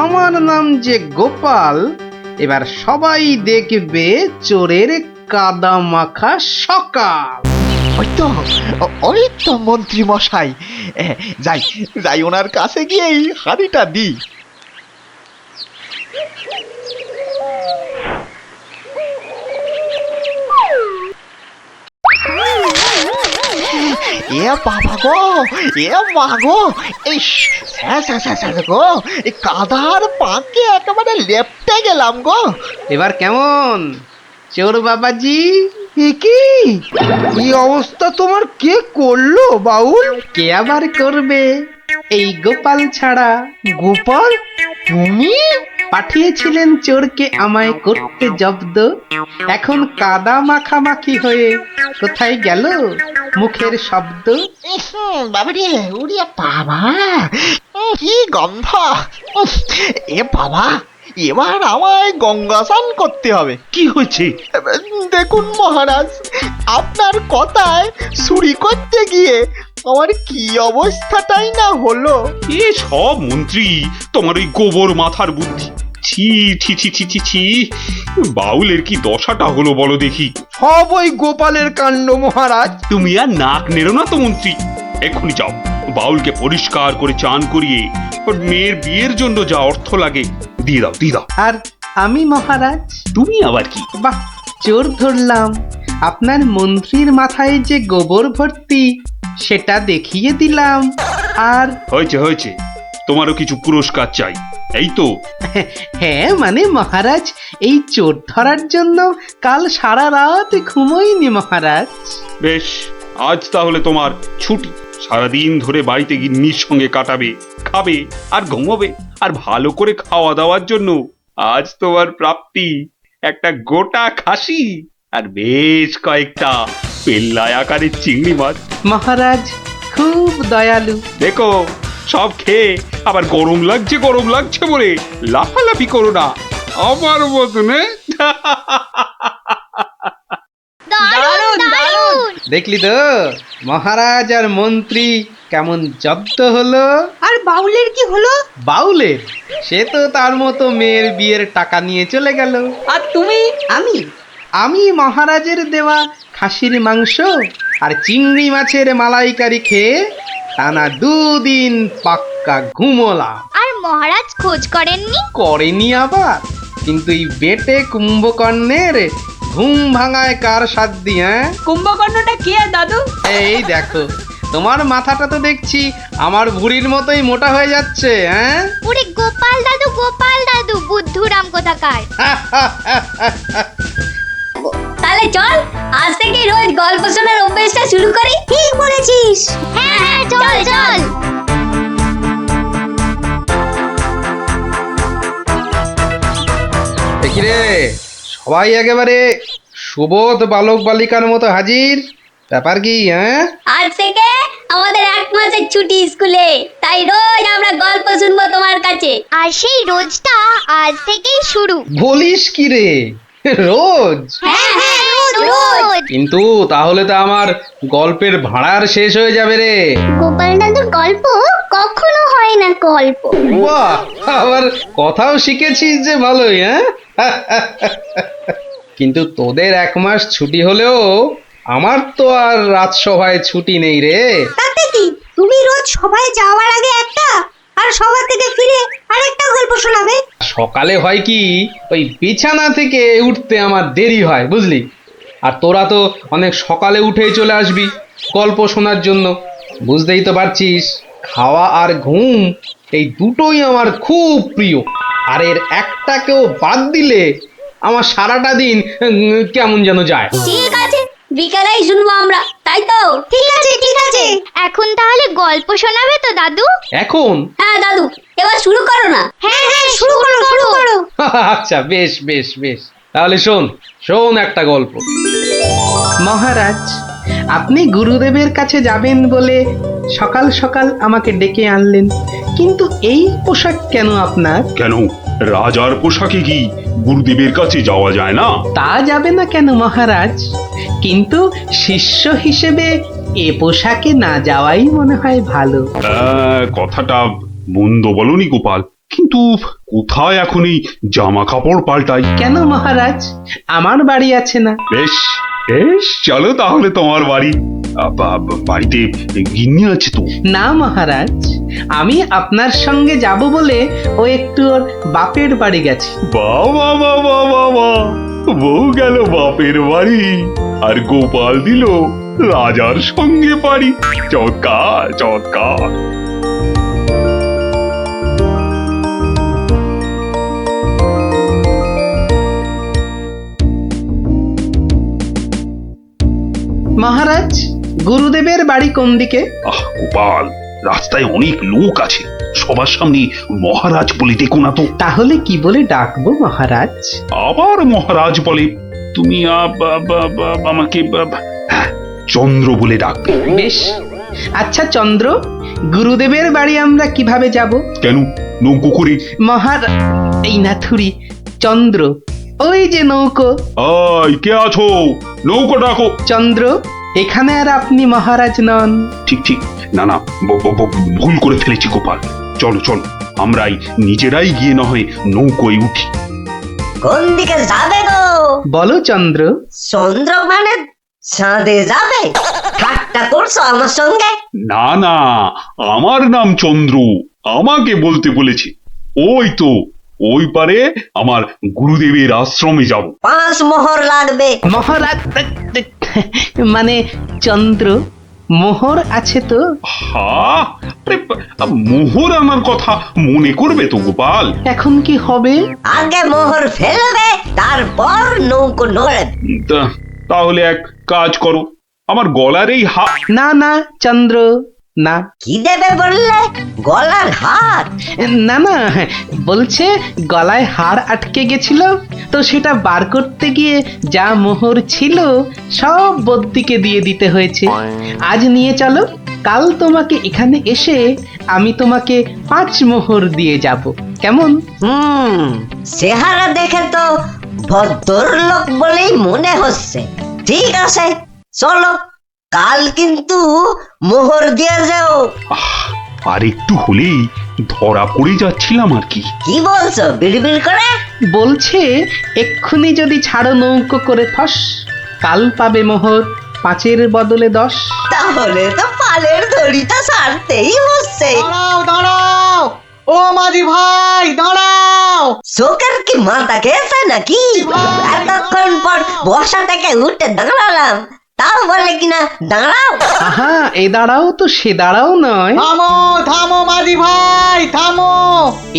আমার নাম যে গোপাল, এবার সবাই দেখবে চোরের কাদা মাখা সকাল। ওই তো মন্ত্রী মশাই, যাই ওনার কাছে গিয়ে এই হাঁড়িটা দিই। এ বাবা গো, এ মা গো, এই গো, এই কাদার পাকে একেবারে লেপটে গেলাম গো। এবার কেমন চোর বাবাজি? কি অবস্থা তোমার? কে করলো বাউল? কে আবার করবে, এই গোপাল ছাড়া। গোপাল? তুমি পাঠিয়েছিলেন চোরকে আমায় করতে জব্দ। এখন কাদা মাখামাখি হয়ে কোথায় গেল মুখের শব্দ? বাবারে, উড়িয়া বাবা, কি গন্ধ! এ বাবা, এবার আমায় গঙ্গা স্নান করতে হবে। কি হয়েছে? দেখুন মহারাজ, আপনার কথায় চুরি করতে গিয়ে আমার কি অবস্থাটাই না হলো। এ সব মন্ত্রী তোমার ওই গোবর মাথার বুদ্ধি। ছি ছি ছি ছি ছি ছি, বাউলের কি দশাটা হলো বলো দেখি। সব ওই গোপালের কাণ্ড মহারাজ। তুমি আর নাক নেড়ো না তো মন্ত্রী, এক্ষুনি যাও বাউলকে পরিষ্কার করে চান করিয়ে ওর মেয়ের বিয়ের জন্য যা অর্থ লাগে দিয়ে দাও দিয়ে দাও। আর আমি মহারাজ? তুমি আবার কি? বাহ, চোর ধরলাম। আপনার মন্ত্রীর মাথায় যে গোবর ভর্তি সেটা দেখিয়ে দিলাম। আর হয়েছে হয়েছে, তোমারও কিছু পুরস্কার চাই, এই তো? হ্যাঁ মানে মহারাজ, এই চোর ধরার জন্য কাল সারা রাত ঘুমোইনি মহারাজ। বেশ, আজ তাহলে তোমার ছুটি। সারাদিন ধরে বাড়িতে গিন্নির সঙ্গে কাটাবে, খাবে আর ঘুমোবে। আর ভালো করে খাওয়া দাওয়ার জন্য আজ তোমার প্রাপ্তি একটা গোটা খাসি আর বেশ কয়েকটা পেল্লাই আকারের চিংড়ি মাছ। মহারাজ খুব দয়ালু। দেখো, সব খেয়ে আবার গরম লাগছে বলে লাফালাফি করো না আমার মতনে। দারুণ দারুণ। দেখলি তো মহারাজ আর মন্ত্রী কেমন জব্দ হলো। আর বাউলের কি হলো? বাউলের সে তো তার মতো মেয়ের বিয়ের টাকা নিয়ে চলে গেল। আর তুমি? আমি মহারাজের দেওয়া খাসির মাংস আর চিংড়ি মাছের মালাইকারি খেয়ে টানা 2 দিন পাক্কা ঘুমোলাম। আর মহারাজ খোঁজ করেননি? করেনি আবার, কিন্তু এই বেটে কুম্ভকর্ণের ঘুম ভাঙায় কার সাধ্যি? হ্যাঁ, কুম্ভকর্ণটা কে দাদু? এই দেখো, তোমার মাথাটা তো দেখছি আমার ভুঁড়ির মতোই মোটা হয়ে যাচ্ছে। হ্যাঁ, ওরে গোপাল দাদু বুদ্ধুরাম কোথাকার। তাহলে চল আজ থেকে রোজ গল্প শোনার অভ্যেসটা শুরু করি। ঠিক বলেছিস। হ্যাঁ হ্যাঁ, চল চল। দেখি রে, সবাই একেবারে সুবোধ বালক বালিকার মতো হাজির। ব্যাপার কি? হ্যাঁ, আজ থেকে আমাদের 1 মাসের ছুটি স্কুলে, তাই রোজ আমরা গল্প শুনবো তোমার কাছে। আর সেই রোজটা আজ থেকেই শুরু। বলিস কি রে, রোজ? হ্যাঁ হ্যাঁ, রোজ। কিন্তু তাহলে তো আমার গল্পের ভাড়ার শেষ হয়ে যাবে রে। গোপাল দাদুর গল্প কখনো হয় না গল্প। বাহ, আবার কথাও শিখেছিস যে ভালোই। হ্যাঁ, কিন্তু তোদের 1 মাস ছুটি হলেও আমার তো আর রাজসভায় ছুটি নেই রে। তাতে কি, তুমি রোজ সভায় যাওয়ার আগে একটা আর সভা থেকে ফিরে আরেকটা গল্প শোনাবে। সকালে হয় কি, ওই বিছানা থেকে উঠতে আমার দেরি হয় বুঝলি। আর তোরা তো অনেক সকালে উঠেই চলে আসবি গল্প শোনার জন্য। বুঝতেই তো পারছিস, খাওয়া আর ঘুম এই দুটোই আমার খুব প্রিয়। আর এর একটাকেও বাদ দিলে আমার সারাটা দিন কেমন যেন যায়। ঠিক আছে, বিকালেই শুনবো আমরা, তাই তো? ঠিক আছে ঠিক আছে। এখন তাহলে গল্প শোনাবে তো দাদু? এখন? হ্যাঁ দাদু, এবার শুরু করো না। হ্যাঁ হ্যাঁ, শুরু করো। আচ্ছা, বেশ বেশ বেশ, তাহলে শোন শোন একটা গল্প। মহারাজ, আপনি গুরুদেবের কাছে যাবেন বলে সকাল সকাল আমাকে ডেকে আনলেন, কিন্তু এই পোশাক কেন আপনার? কেন, রাজার পোশাকে কি গুরুদেবের কাছে যাওয়া যায় না? তা যাবে না কেন মহারাজ, কিন্তু শিষ্য হিসেবে এ পোশাকে না যাওয়াই মনে হয় ভালো। কথাটা মন্দ বলনি গোপাল, কিন্তু কোথায় এখন এই জামা কাপড় পাল্টাই? কেন মহারাজ, আমার বাড়ি আছে না? বেশ বেশ, চলো তাহলে তোমার বাড়ি। বাড়িতে গিন্নি আছে তো? না মহারাজ, আমি আপনার সঙ্গে যাব বলে ও একটু ওর বাপের বাড়ি গেছে। বাবা বাবা বাবা, বউ গেল বাপের বাড়ি আর গোপাল দিল রাজার সঙ্গে বাড়ি। চমৎকার চমৎকার। মহারাজ, গুরুদেবের বাড়ি কোন দিকে? গোপাল, রাস্তায় অনেক লোক আছে, সবার সামনে মহারাজ বলে ডেকো না তো। তাহলে কি বলে ডাকবো মহারাজ? আবার মহারাজ বলে? তুমি আমাকে হ্যাঁ, চন্দ্র বলে ডাকবে। বেশ, আচ্ছা চন্দ্র, গুরুদেবের বাড়ি আমরা কিভাবে যাব? কেন, নৌকো করে? এই নাথুরি, চন্দ্র, ওই যে নৌকো। আয়, কে আছো? নৌকো ডাকো। চন্দ্র, এখানে আর আপনি মহারাজ নন। ঠিক ঠিক, না না, ভুল করে ফেলেছি গোপাল। চলো চলো, আমরাই নিজেরাই গিয়ে না হয় নৌকোয় উঠি। কোন দিকে যাবে গো? বলো চন্দ্র। চন্দ্র মানে চাঁদে যাবে? থাক ঠাট্টা করছো আমার সঙ্গে? না না, আমার নাম চন্দ্র, আমাকে বলতে বলেছে। ওই তো ওই পারে আমার গুরুদেবের আশ্রমে যাব। 5 মোহর লাগবে। মহারাজ মানে চন্দ্র, মোহর আছে তো? হা, আরে, মোহর আনার কথা মনে করবে তো গোপাল। এখন কি হবে? আগে মোহর ফেলবে, তারপর নৌকো নড়বে। তাহলে এক কাজ করো, আমার গলার এই না না চন্দ্র, না। কি দেবে বললে? গলার হার? না না, বলছে গলায় হাড় আটকে গেছিল, তো সেটা বার করতে গিয়ে যা মোহর ছিল সব বদ্যিকে দিয়ে দিতে হয়েছে। আজ নিয়ে চলো, কাল তোমাকে এখানে এসে আমি তোমাকে 5 মোহর দিয়ে যাব, কেমন? চেহারা দেখে তো ভদ্রলোক বলেই মনে হচ্ছে। ঠিক আছে, চলো, কাল কিন্তু মোহর দিয়ে যাও। আর একটু হলেই ধরা পড়ে যাচ্ছিলাম আর কি। কি বলছো বিড়বিড় করে? বলছে এক্ষুনি যদি ছাড়ো নৌকো করে ফস, কাল পাবে মোহর 5-এর বদলে 10। তাহলে তো পালের দড়িটা ছাড়তেই হচ্ছে। দাঁড়াও দাঁড়াও, ও মাঝি ভাই দাঁড়াও। চোখের কি মাথা খেয়েছে নাকি? এতক্ষণ পর বসা থেকে উঠে দাঁড়ালাম, তাও বলে কিনা দাঁড়াও। আহা, এ দাঁড়াও তো সে দাঁড়াও নয়। থামো থামো মাঝি ভাই থামো।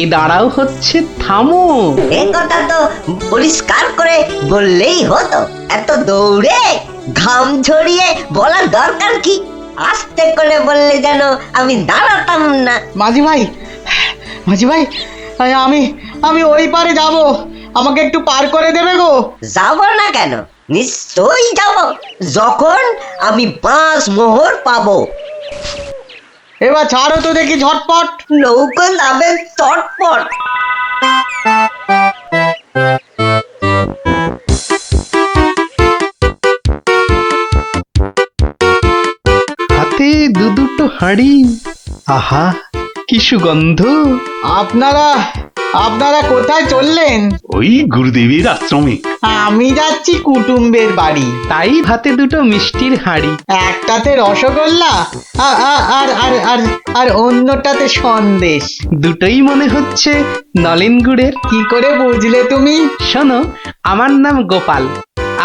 এ দাঁড়াও হচ্ছে থামো। এ কথা তো পরিষ্কার করে বললেই হতো। এত দৌড়ে ঘাম ঝরিয়ে বলার দরকার কি? আস্তে করে বললে যেন আমি দাঁড়াতাম না। মাঝি ভাই, মাঝি ভাই, আমি আমি ওই পারে যাব, আমাকে একটু পার করে দেবে গো? যাব না কেন? নিশ্চয়ই যাব, যখন আমি 5 মোহর পাবো। এবার ছাড়ো তো দেখি ঝটপট। নৌকো নামে চটপট। হাতে দুটো হাঁড়ি, আহা কি সুগন্ধ। আপনারা কোথায় চললেন? ওই গুরুদেবের আশ্রমে। আমি যাচ্ছি কুটুম্বের বাড়ি। তাই হাতে দুটো মিষ্টির হাঁড়ি, একটাতে রসগোল্লা আর অন্যটাতে সন্দেশ। দুটোই মনে হচ্ছে নলেন গুড়ের। কি করে বুঝলে তুমি? শোনো, আমার নাম গোপাল,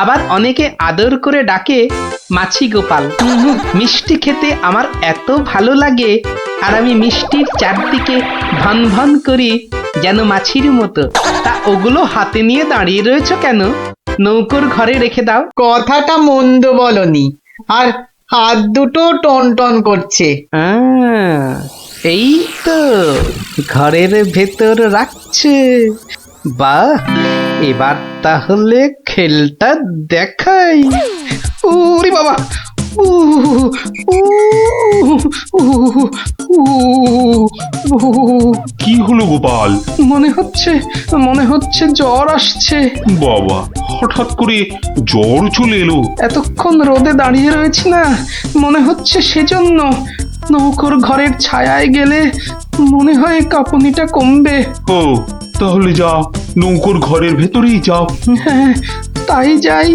আবার অনেকে আদর করে ডাকে মাছি গোপাল। মিষ্টি খেতে আমার এত ভালো লাগে, আর আমি মিষ্টির চারদিকে ভন ভন করি যেন মাছির মতো। তা ওগুলো হাতে নিয়ে দাঁড়িয়ে রয়েছো কেন? নৌকোর ঘরে রেখে দাও। কথাটা মন্দ বলনি, আর হাত দুটো টন টন করছে। এই তো ঘরের ভেতর রাখছে। বাহ, এবার তাহলে খেলটা দেখাই। ওরে বাবা, কি হলো গোপাল? মনে হচ্ছে জ্বর আসছে। বাবা, হঠাৎ করে জ্বর চলে এলো? এতক্ষণ রোদে দাঁড়িয়ে রয়েছি না, মনে হচ্ছে সেজন্য। নৌকোর ঘরের ছায়ায় গেলে মনে হয় কাঁপুনিটা কমবে। ও, তাহলে যাও, নৌকোর ঘরের ভেতরেই যাও। হ্যাঁ, তাই যাই।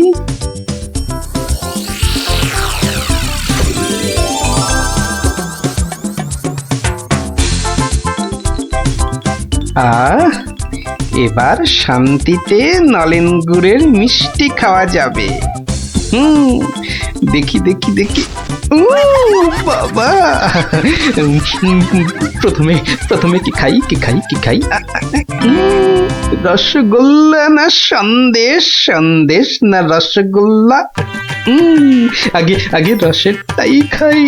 এবার শান্তিতে নলেন গুড়ের মিষ্টি খাওয়া যাবে। দেখি দেখি দেখি। বাবা, প্রথমে কি খাই কি খাই কি খাই? রসগোল্লা না সন্দেশ? সন্দেশ না রসগোল্লা? আগে রসেরটাই খাই।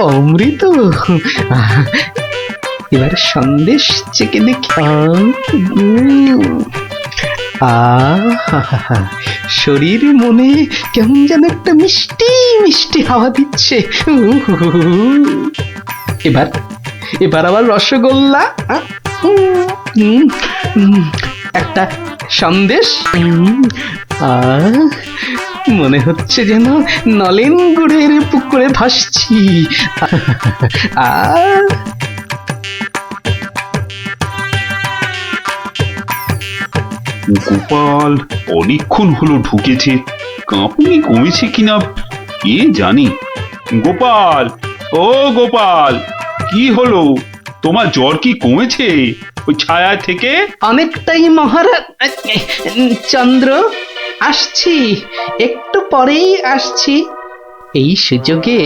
অমৃত। এবার সন্দেশ চেকে দেখি। শরীর মনে কেমন যেন একটা মিষ্টি মিষ্টি হাওয়া দিচ্ছে। এবার আবার রসগোল্লা, একটা সন্দেশ। মনে হচ্ছে যেন নলেন গুড়ের পুকুরে ভাসছি। গোপাল অনেকক্ষণ হলো ঢুকেছে, কাঁপুনি কমেছে কিনা কে জানি। গোপাল, ও গোপাল, কি হলো? তোমার জ্বর কি কমেছে ওই ছায়া থেকে? অনেকটাই মহারাজ। চন্দ্র, আসছি, একটু পরেই আসছি। এই সুযোগে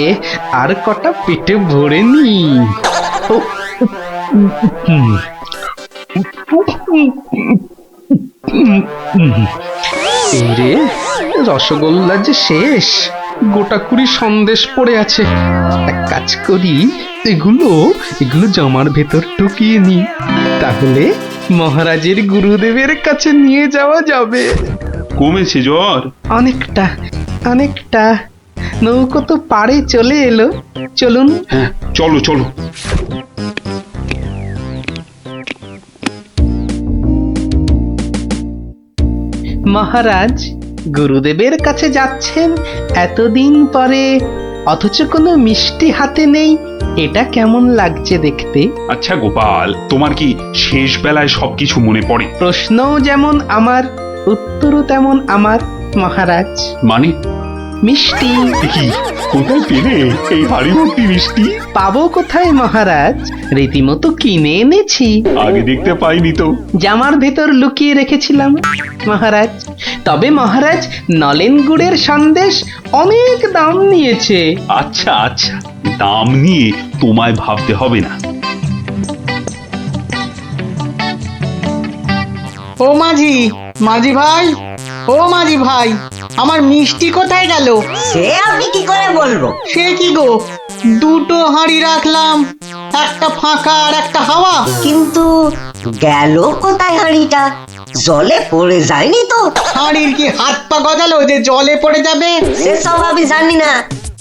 আর কটা পেটে ভরে নি। ও, রে, রসগোল্লা যে শেষ, গোটা কুড়ি সন্দেশ পড়ে আছে। এক কাজ করি, এগুলো এগুলো জামার ভেতর ঢুকিয়ে নি, তাহলে মহারাজের গুরুদেবের কাছে নিয়ে যাওয়া যাবে। কমেছে জ্বর? অনেকটা, অনেকটা। নৌকো তো পাড়ে চলে এলো, চলুন। হ্যাঁ, চলো চলো। মহারাজ, গুরুদেবের কাছে যাচ্ছেন এতদিন পরে, অথচ কোনো মিষ্টি হাতে নেই, এটা কেমন লাগছে দেখতে? আচ্ছা গোপাল, তোমার কি শেষ বেলায় সবকিছু মনে পড়ে? প্রশ্নও যেমন আমার, উত্তরও তেমন আমার মহারাজ। মানে? মিষ্টি। কি, কোথায় পেলে এই হাড়ি ভর্তি মিষ্টি? পাবো কোথায় মহারাজ, রীতিমতো কিনে এনেছি। আগে দেখতে পাইনি তো। জামার ভেতর লুকিয়ে রেখেছিলাম মহারাজ। তবে মহারাজ, নলেন গুড়ের সন্দেশ অনেক দাম নিয়েছে। আচ্ছা আচ্ছা, দাম নিয়ে তোমায় ভাবতে হবে না। ও মাঝি, মাঝি ভাই, ও মাঝি ভাই, আমার মিষ্টি কোথায় গেল? সে আমি কি করে বলবো? সে কি গো, দুটো হাঁড়ি রাখলাম, একটা ফাঁকা আর একটা হাওয়া। কিন্তু গেল কোথায় হাঁড়িটা? জলে পড়ে যায়নি তো? হাঁড়ির কি হাত পা গজালো যে জলে পড়ে যাবে? সেসব আমি জানি না।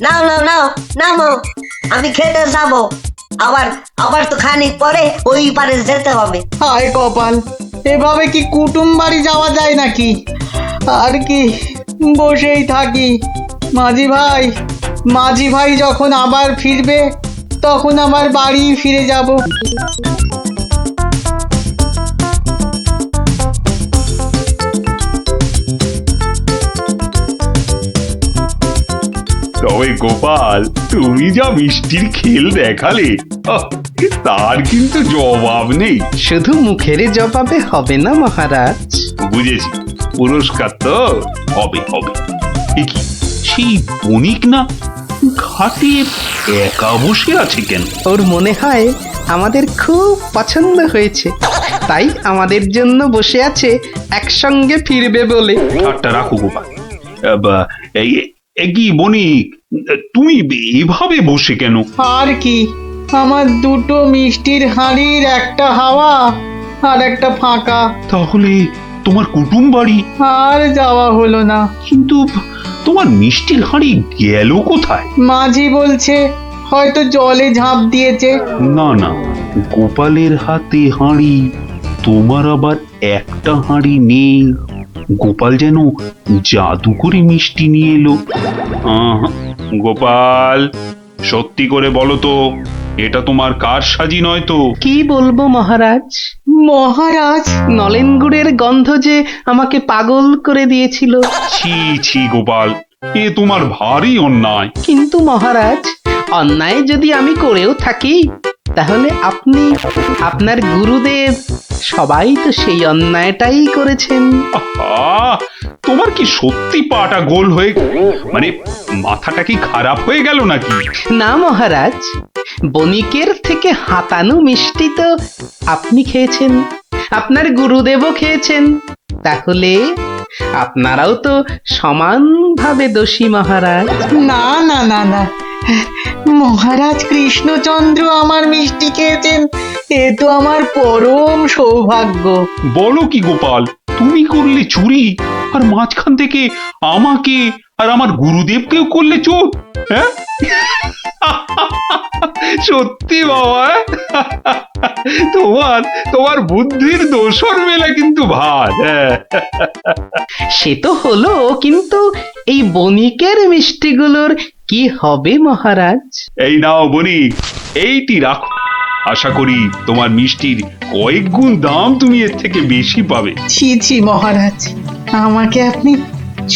নাও নাও নাও, নামো, আমি খেতে যাবো। আবার আবার তো খানিক পরে ওই পারে যেতে হবে। হায় কপাল, এভাবে কি কুটুম বাড়ি যাওয়া যায় নাকি? আর কি বসেই থাকি। মাঝি ভাই যখন আবার ফিরবে, তখন আমার বাড়ি ফিরে যাব। তবে গোপাল, তুমি যা মিষ্টির খেল দেখালে, তার কিন্তু জবাব নেই। শুধু মুখের জবাবে হবে না মহারাজ। বুঝেছি, পুরস্কার তো হবে হবে। এ কি, সেই বণিক না ঘাটে একা বসে আছে কেন? ওর মনে হয় আমাদের খুব পছন্দ হয়েছে, তাই আমাদের জন্য বসে আছে, একসঙ্গে ফিরবে বলে। ঠাট্টা রাখো গোপাল। কি বণিক, তুমি এভাবে বসে কেন? আর কি, আমার দুটো মিষ্টির হাঁড়ির একটা হাওয়া আর একটা ফাঁকা। তাহলে তোমার কুটুম বাড়ি আর যাওয়া হলো না। কিন্তু তোমার মিষ্টির হাঁড়ি গেল কোথায়? মাঝি বলছে হয়তো জলে ঝাঁপ দিয়েছে। না না, গোপালের হাতে হাঁড়ি, তোমার আবার একটা হাঁড়ি নেই। গোপাল যেন জাদু করে মিষ্টি নিয়ে এলো। গোপাল, সত্যি করে বলো তো, এটা তোমার কার সাজি নয় তো? কি বলবো মহারাজ? মহারাজ, নলেন গুড়ের গন্ধ যে আমাকে পাগল করে দিয়েছিল। ছি ছি গোপাল, এ তোমার ভারী অন্যায়। কিন্তু মহারাজ, অন্যায় যদি আমি করেও থাকি, তাহলে আপনি, আপনার গুরুদেব, সবাই তো সেই অন্যায়টাই করেছেন। আহা, তোমার কি সত্যি পাটা গোল হয়ে, মানে মাথাটা কি খারাপ হয়ে গেল নাকি? না মহারাজ, বণিকের থেকে হাতানো মিষ্টি তো আপনি খেয়েছেন, আপনার গুরুদেবও খেয়েছেন, তাহলে আপনারাও তো সমানভাবে দোষী মহারাজ। না না না না, মহারাজ কৃষ্ণচন্দ্র আমার মিষ্টি খেয়েছেন, এ তো আমার পরম সৌভাগ্য। বলো কি গোপাল, তুমি করলে চুরি, আর মাঝখান থেকে আমাকে আর আমার গুরুদেবকেও করলে চোর? হ্যাঁ, সত্যি বাবা, তোমার তোমার বুদ্ধির দোসর মেলা কিন্তু ভার। সে তো হলো, কিন্তু এই বণিকের মিষ্টিগুলোর কি হবে মহারাজ? এই নাও বণিক, এইটি রাখো। আশা করি তোমার মিষ্টির কয়েক গুণ দাম তুমি এর থেকে বেশি পাবে। ছি ছি মহারাজ, আমাকে আপনি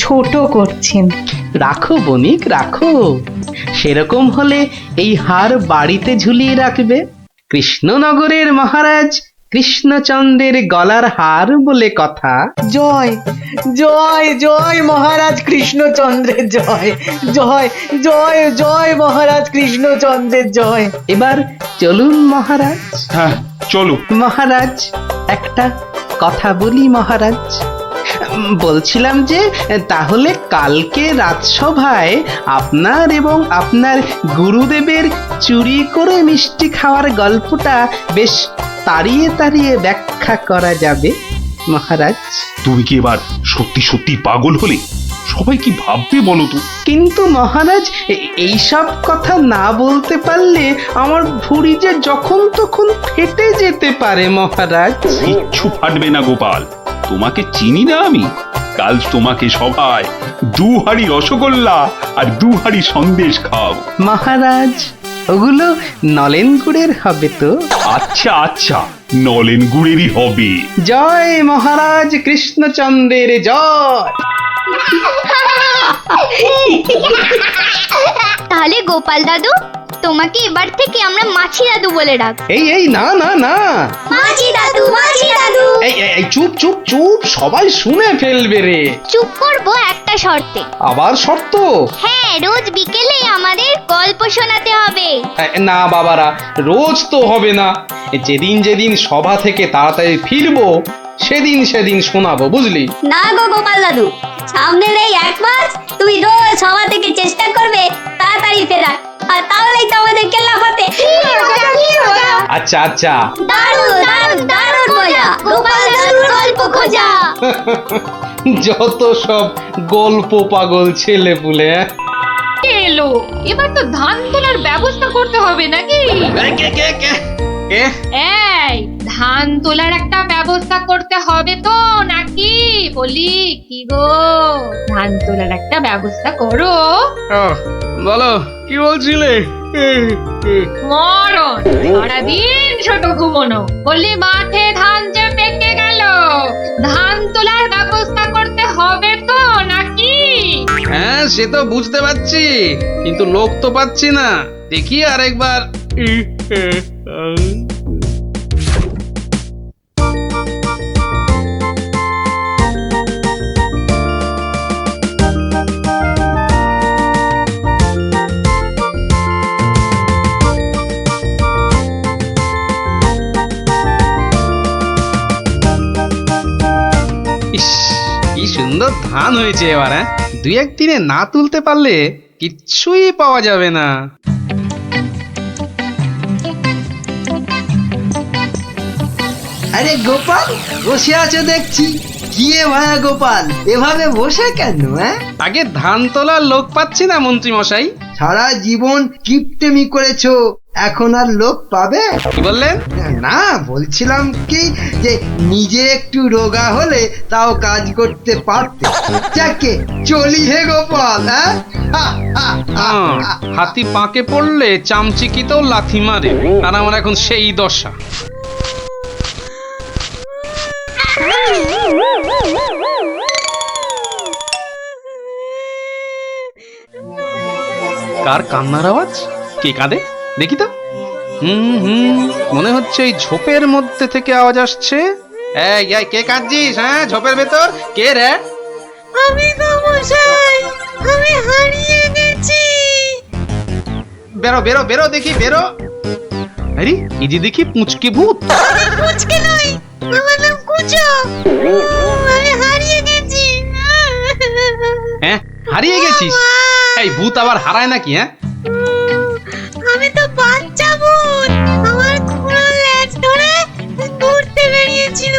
ছোট করছেন। রাখো বণিক রাখো, সেরকম হলে এই হার বাড়িতে ঝুলিয়ে রাখবে। কৃষ্ণনগরের মহারাজ কৃষ্ণচন্দ্রের গলার হার বলে কথা। জয় জয় জয় মহারাজ কৃষ্ণচন্দ্রের জয়, জয় জয় জয় মহারাজ কৃষ্ণচন্দ্রের জয়। এবার চলুন মহারাজ। হ্যাঁ চলো। মহারাজ একটা কথা বলি মহারাজ, বলছিলাম যে তাহলে কালকে রাজসভায় আপনার এবং আপনার গুরুদেবের চুরি করে মিষ্টি খাওয়ার গল্পটা বেশ তাড়িয়ে তাড়িয়ে ব্যাখ্যা করা যাবে মহারাজ। তুমি কি এবার সত্যি সত্যি পাগল হলে? সবাই কি ভাববে বলো তো? কিন্তু মহারাজ এইসব কথা না বলতে পারলে আমার ভুঁড়ি যে যখন তখন ফেটে যেতে পারে মহারাজ। কিচ্ছু ফাটবে না গোপাল, তোমাকে চিনি না আমি? কাল তোমাকে সবাই 2 হাঁড়ি রসগোল্লা আর 2 হাঁড়ি সন্দেশ খাও। মহারাজ ওগুলো নলেন গুড়ের হবে তো? আচ্ছা আচ্ছা, নলেন গুড়েরই হবে। জয় মহারাজ কৃষ্ণচন্দ্রের জয়। তাহলে গোপাল দাদু, তোমাকে এবার থেকে আমরা মাছি দাদু বলে ডাক। এই এই না না না, মাছি দাদু, মাছি দাদু। এই চুপ চুপ চুপ, সবাই শুনে ফেলবে রে। চুপ করবো একটা শর্তে। আবার শর্ত? হ্যাঁ, রোজ বিকেলে আমাদের গল্প শোনাতে হবে। না বাবারা, রোজ তো হবে না, যেদিন যেদিন সভা থেকে তাড়াতাড়ি ফিরবো সেদিন সেদিন শোনাবো, বুঝলি? না গো গোপাল দাদু, সামনের এই 1 মাস তুমি রোজ সভা থেকে চেষ্টা করবে তাড়াতাড়ি ফেরার, আর তাহলেই তো আমাদের কেল্লা ফতে। আচ্ছা আচ্ছা, দারুণ দারুণ দারুণ মজা, গোপাল দাদুর গল্প খোঁজা। যত সব গল্প পাগল ছেলে পুলে। এলো, এবার তো ধান তোলার ব্যবস্থা করতে হবে নাকি? এই ধান তোলার একটা ব্যবস্থা করতে হবে তো নাকি? বলি কি গো, ধান তোলার একটা ব্যবস্থা করো। বলো কি বলছিলে? মরণ, সারাদিন ছোট ঘুমোনো। বলি মাঠে ধান যে পেকে গেল, ধান তোলার ব্যবস্থা করতে হবে তো নাকি? হ্যাঁ সে তো বুঝতে পারছি, কিন্তু লোক তো পাচ্ছি না। দেখি আরেকবার। ইস, কি সুন্দর ধান হয়েছে এবার। 2-1 দিনে না তুলতে পারলে কিচ্ছুই পাওয়া যাবে না। আরে গোপাল বসে আছো দেখছি। কি এ ভায়া গোপাল, এভাবে বসে কেন? আগে ধান তোলার লোক পাচ্ছি না মন্ত্রী মশাই। সারা জীবন কিপটেমি করেছো, এখন আর লোক পাবে? কি বললেন? না, বলছিলাম কি যে নিজে একটু রোগা হলে তাও কাজ করতে পারতে। যাকে চলি হে গোপাল। হাতি পাকে পড়লে চামচিকিতেও লাথি মারে, আর আমার এখন সেই দশা। কার কান্নার আওয়াজ? কে কাঁদে দেখি তো। মনে হচ্ছে এই ঝোপের মধ্যে থেকে আওয়াজ আসছে। এই কে কাঁদছিস? হ্যাঁ, ঝোপের ভেতর কে রে? আমি গো মশাই, আমি হারিয়ে গেছি। বেরো বেরো বেরো দেখি, বেরো। আরে এই যে দেখি পুঁচকে ভূত। পুচকে নই, আমার নাম কুচো। আমি হারিয়ে গেছি। হ্যাঁ, হারিয়ে গেছিস? এই ভূত আবার হারায় নাকি? হ্যাঁ, আমি তো বাচ্চা ভূত। আমার খুঁড়ো লেজ ধরে ঘুরতে বেরিয়েছিল,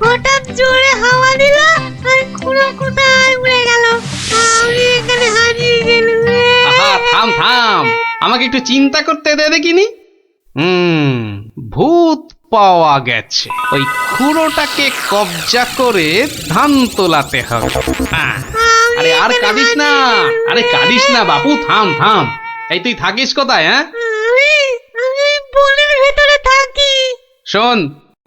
হঠাৎ জোরে হাওয়া দিল আর খুঁড়ো কোথায় উড়ে গেল, আমি এখানে হারিয়ে গেলাম। আহা, থাম থাম, আমাকে একটু চিন্তা করতে দে দেখিনি। ভূত পাওয়া গেছে, ওই খুঁড়োটাকে কবজা করে ধান তোলাতে হবে। হ্যাঁ, আরে আর কাঁদিস না, আরে কাঁদিস না বাপু, থাম থাম। এই তুই থাকিস কোথায়? হ্যাঁ, আমি বনের ভেতরে থাকি। শোন,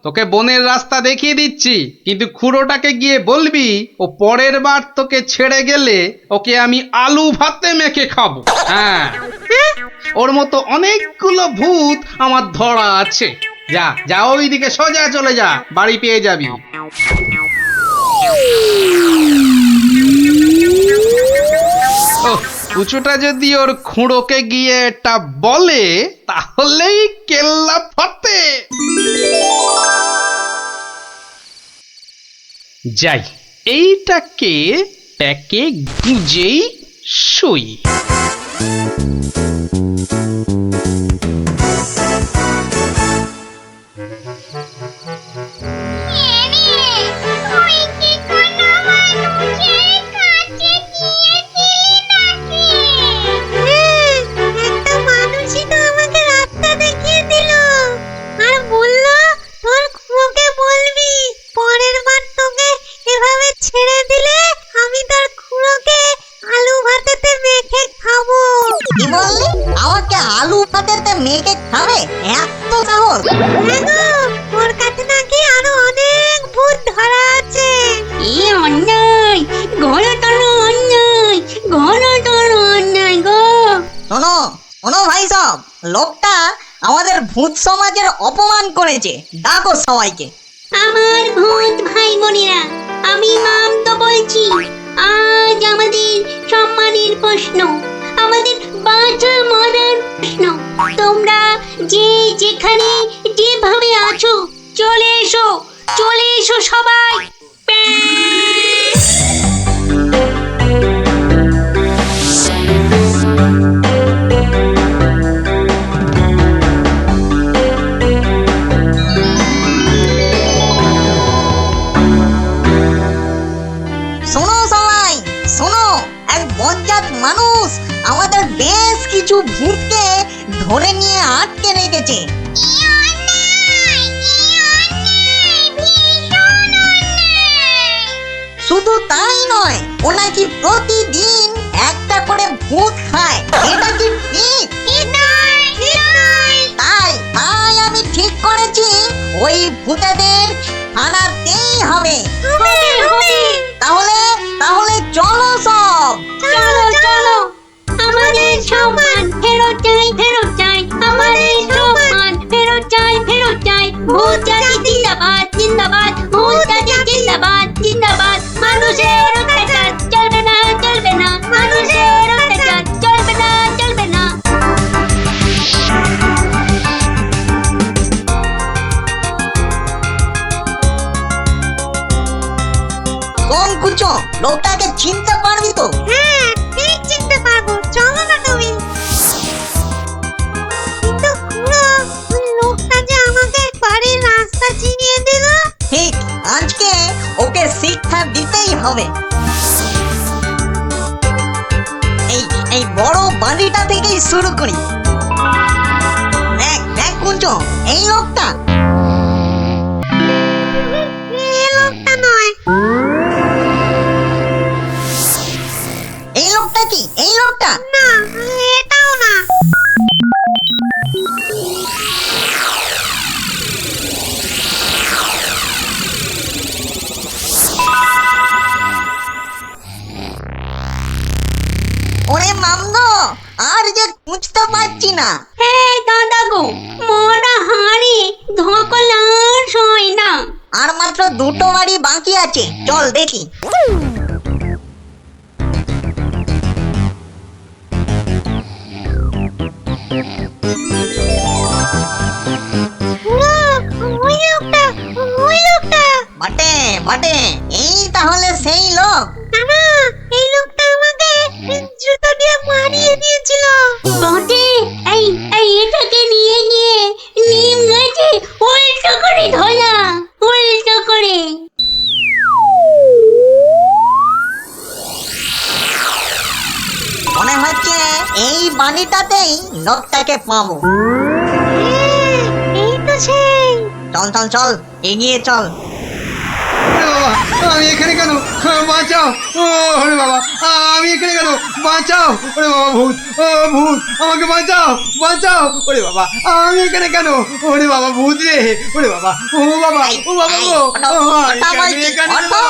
তোকে বনের রাস্তা দেখিয়ে দিচ্ছি, কিন্তু খুড়োটাকে গিয়ে বলবি ও পরের বার তোকে ছেড়ে গেলে ওকে আমি আলু ভাতে মেখে খাবো। হ্যাঁ, ওর মতো অনেকগুলো ভূত আমার ধরা আছে। যা যা, ওইদিকে সোজা চলে যা, বাড়ি পেয়ে যাবি। ও, কুচুটা যদি ওর খুঁড়োকে গিয়ে এটা বলে তাহলেই কেল্লা ফতে। যাই, এইটাকে প্যাকে গুঁজেই শুই। একটা মানুষই তো আমাকে রাস্তা দেখিয়ে দিল আর বলল তোর খুড়োকে বলবি পরের বার তোকে এভাবে ছেড়ে দিলে আমি তোর খুড়োকে আলু ভাতেতে মেখে খাবো। কি বললি? আমাকে আলু ভাতেতে মেখে খাবে? এত সাহস? হ্যাঁ গো, ওর কাছে নাকি আরো অনেক ভূত ধরা আছে। এই অন্যায়, ঘোড়াটার অন্যায়, ঘোড়াটার অন্যায় গো। শোনো শোনো ভাই সব, লোকটা আমাদের ভূত সমাজের অপমান করেছে। ডাকো সবাইকে। আমার ভূত ভাই বোনেরা, আমি মাম তো বলছি, আজ আমাদের সম্মানের প্রশ্ন, আমাদের বাঁচা মরার প্রশ্ন। তোমরা যে যেখানে যেভাবে আছো চলে এসো, চলে এসো সবাই। শোনো সবাই শোনো, এক বজ্জাত মানুষ আমাদের বেশ কিছু ভূতকে ধরে নিয়ে আটকে রেখেছে। শুধু তাই নয়, ও নাকি প্রতিদিন একটা করে ভূত খায়। এটা কি ঠিক? তাই তাই আমি ঠিক করেছি ওই ভূতেদের আনাতেই হবে। তাহলে তাহলে চলো সব। চলো চলো, আমাদের সম্মান ফেরত চাই, ফেরত চাই, আমাদের সম্মান ফেরত চাই, ফেরত চাই। ভূত জাতি জিন্দাবাদ, জিন্দাবাদ, ভূত জাতি জিন্দাবাদ, জিন্দাবাদ। মানুষের অত্যাচার চলবে না, চলবে না, মানুষের অত্যাচার চলবে না, চলবে না। কোন কুচো, লোকটাকে চিনতে পারবি তো? হ্যাঁ, ঠিক চিনতে পারবো, চলো না তুমি। কিন্তু খুড়ো, ওই লোকটা যে আমাকে বাড়ির রাস্তা চিনিয়ে দিল। ঠিক, আজকে ওকে শিক্ষা দিতেই হবে। এই এই বড় বাড়িটা থেকেই শুরু করি। দেখ দেখ কুঞ্চো, এই লোকটা। এই লোকটা নয়। এই লোকটা কি? এই লোকটা না, এটাও না। ওরে মামদো, আর যে খুঁজতে পারছি না। হ্যাঁ দাদা গো, মরা হাড়ে ধকল আর সয় না। আর মাত্র দুটো বাড়ি বাকি আছে, চল দেখি। খুড়ো, ওই লোকটা, ওই লোকটা। বটে বটে, এই তাহলে সেই লোক। না না, এই লোকটা আমাকে জুতো দিয়ে মারিয়ে দিয়েছিল। বটে, এই এই এটাকে নিয়ে গিয়ে নিম গাছে উল্টো করে ধরা, উল্টো করে। মনে হচ্ছে এই বাড়িটাতেই লোকটাকে পাবো। এই তো সেই। চল চল চল, এগিয়ে চল। বাবা আমি এখানে কেন? বাঁচাও! ওরে বাবা আমি এখানে কেন? বাঁচাও! ওরে বাবা ভূত! ও ভূত আমাকে বাঁচাও! বাঁচাও! ওরে বাবা আমি এখানে কেন? ওরে বাবা ভূত রে! ওরে বাবা! ও বাবা! ও বাবা গো! এখানে বাবা!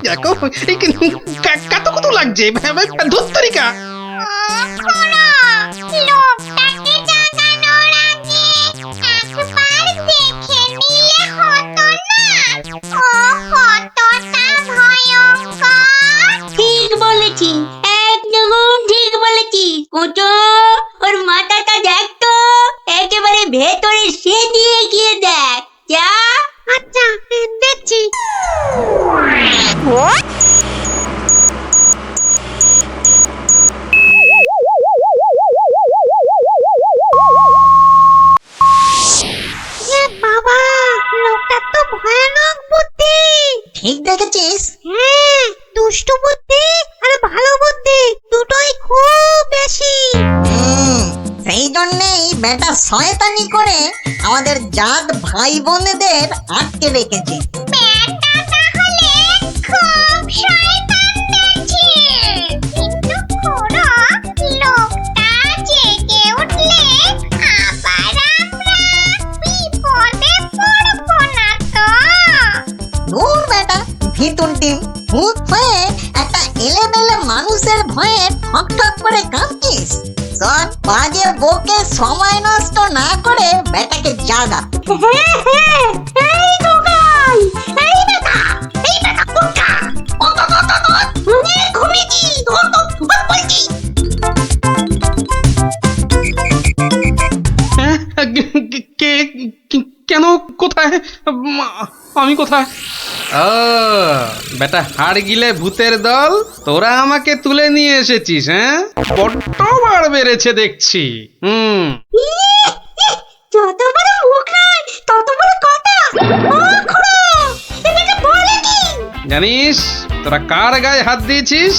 দেখো কত কত লাগছে ধুত্তরিকা। লোকটাকে জাগানোর আগে একবার দেখে নিলে হতো না? ও কতটা ভয়ঙ্কর! ঠিক বলেছি, একদম ঠিক বলেছি। কুটো ওর মাথাটা দেখ তো, একেবারে ভেতরে সে দিয়ে গিয়ে দেখ যা। আচ্ছা দেখছি। এ বাবা, লোকটা তো ভয়ানক বুদ্ধি। ঠিক দেখেছিস? হ্যাঁ, দুষ্টু বুদ্ধি আর ভালো বুদ্ধি দুটোই খুব বেশি। সেই জন্যেই বেটা শয়তানি করে আমাদের জাত ভাই বোনেদের আটকে রেখেছে। ব্যাটা তাহলে খুব শয়তান দেখছি। কিন্তু খুড়ো, লোকটা জেগে উঠলে আবার আমরা বিপদে পড়বো না তো? দূর বেটা ভিতুন টিম, ভূত হয়ে একটা এলেমেলে মানুষের ভয়ে ঠক ঠক করে কাঁপছিস। শোন, বাজে বকে সময় নষ্ট না করে বেটাকে জাগা। হ্যাঁ হ্যাঁ, এই দোকান, এই বেটা, এই বেটা কোথা? ও তো ঘুমিয়েছি, বলছি। কেন? কোথায়? আমি কোথায়? ও বেটা হাড় গিলে ভূতের দল, তোরা আমাকে তুলে নিয়ে এসেছিস? হ্যাঁ, বড্ড বাড় বেড়েছে দেখছি। যত বড় মুখ নয় তত বড় কথা। ও খুড়ো, এটাকে বলে কি? জানিস তোরা কার গায়ে হাত দিয়েছিস?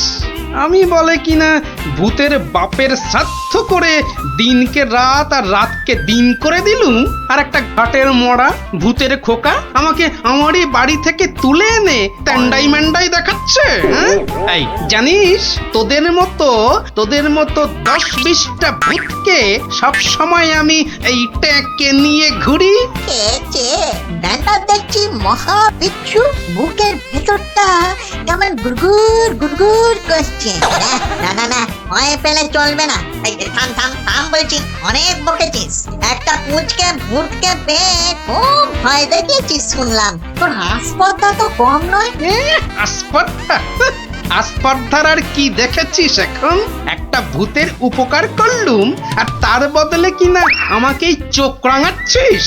আমি বলে কিনা ভূতের বাপের শ্রাদ্ধ করে দিনকে রাত আর রাতকে দিন করে দিলুম, আর একটা ঘাটের মরা ভূতের খোকা আমাকে আমারই বাড়ি থেকে তুলে এনে ট্যান্ডাই ম্যান্ডাই দেখাচ্ছে। হ্যাঁ? এই জানিস তোদের মতো 10-20টা ভূতকে সব সময় আমি এই ট্যাঁকে নিয়ে ঘুরি। খেয়েছে বেটা দেখছি মহা বিচ্ছু, বুকের ভেতরটা কেমন গুড়গুড় গুড়গুড় করছে। না না না, ভয় পেলে চলবে না। এই থাম থাম থাম বলছি, অনেক বকেছিস। একটা পুচকে ভূতকে পেয়ে খুব ভয় দেখিয়েছিস শুনলাম। তোর হাসপাতাল তো কম নয়। আসপর্ধার আর কি দেখেছিস এখন? একটা ভূতের উপকার করলুম আর তার বদলে কিনা আমাকেই চোখ রাঙাচ্ছিস।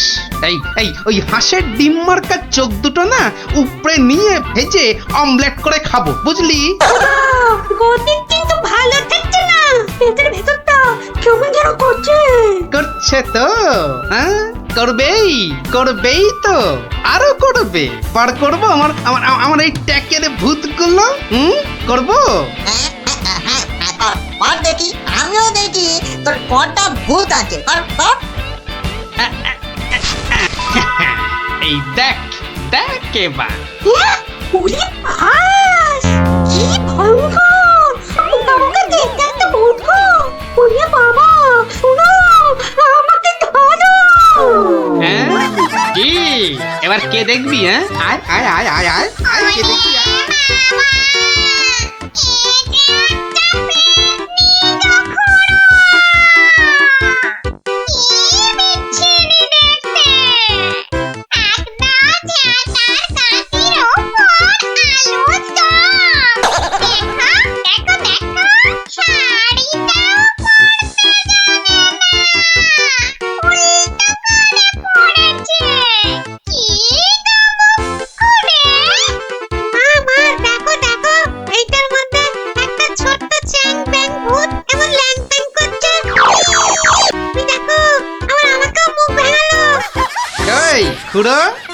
এই ওই হাঁসের ডিম মার্কা চোখ দুটো না উপরে নিয়ে ভেজে অমলেট করে খাবো, বুঝলি? গতি কিন্তু ভালো থাকছে না, ভেতরে ভেতরটা কেমন যেন করছে তো? হ্যাঁ, করবেই তো, আরো করবে। বার করবো আমার এই ট্যাকের ভূতগুলো। করবো। দেখি, আমিও দেখি তোর কটা ভূত আছে। এই দেখ এবার। ওরে বাস, কি ভয়ঙ্কর! আমাকে দেখতে একটা ভূত গো! ওরে বাবা, শোনো, আমাকে ধরো! হ্যাঁ কি এবার কে দেখবি? হ্যাঁ, আয় কে দেখবি? খুড়ো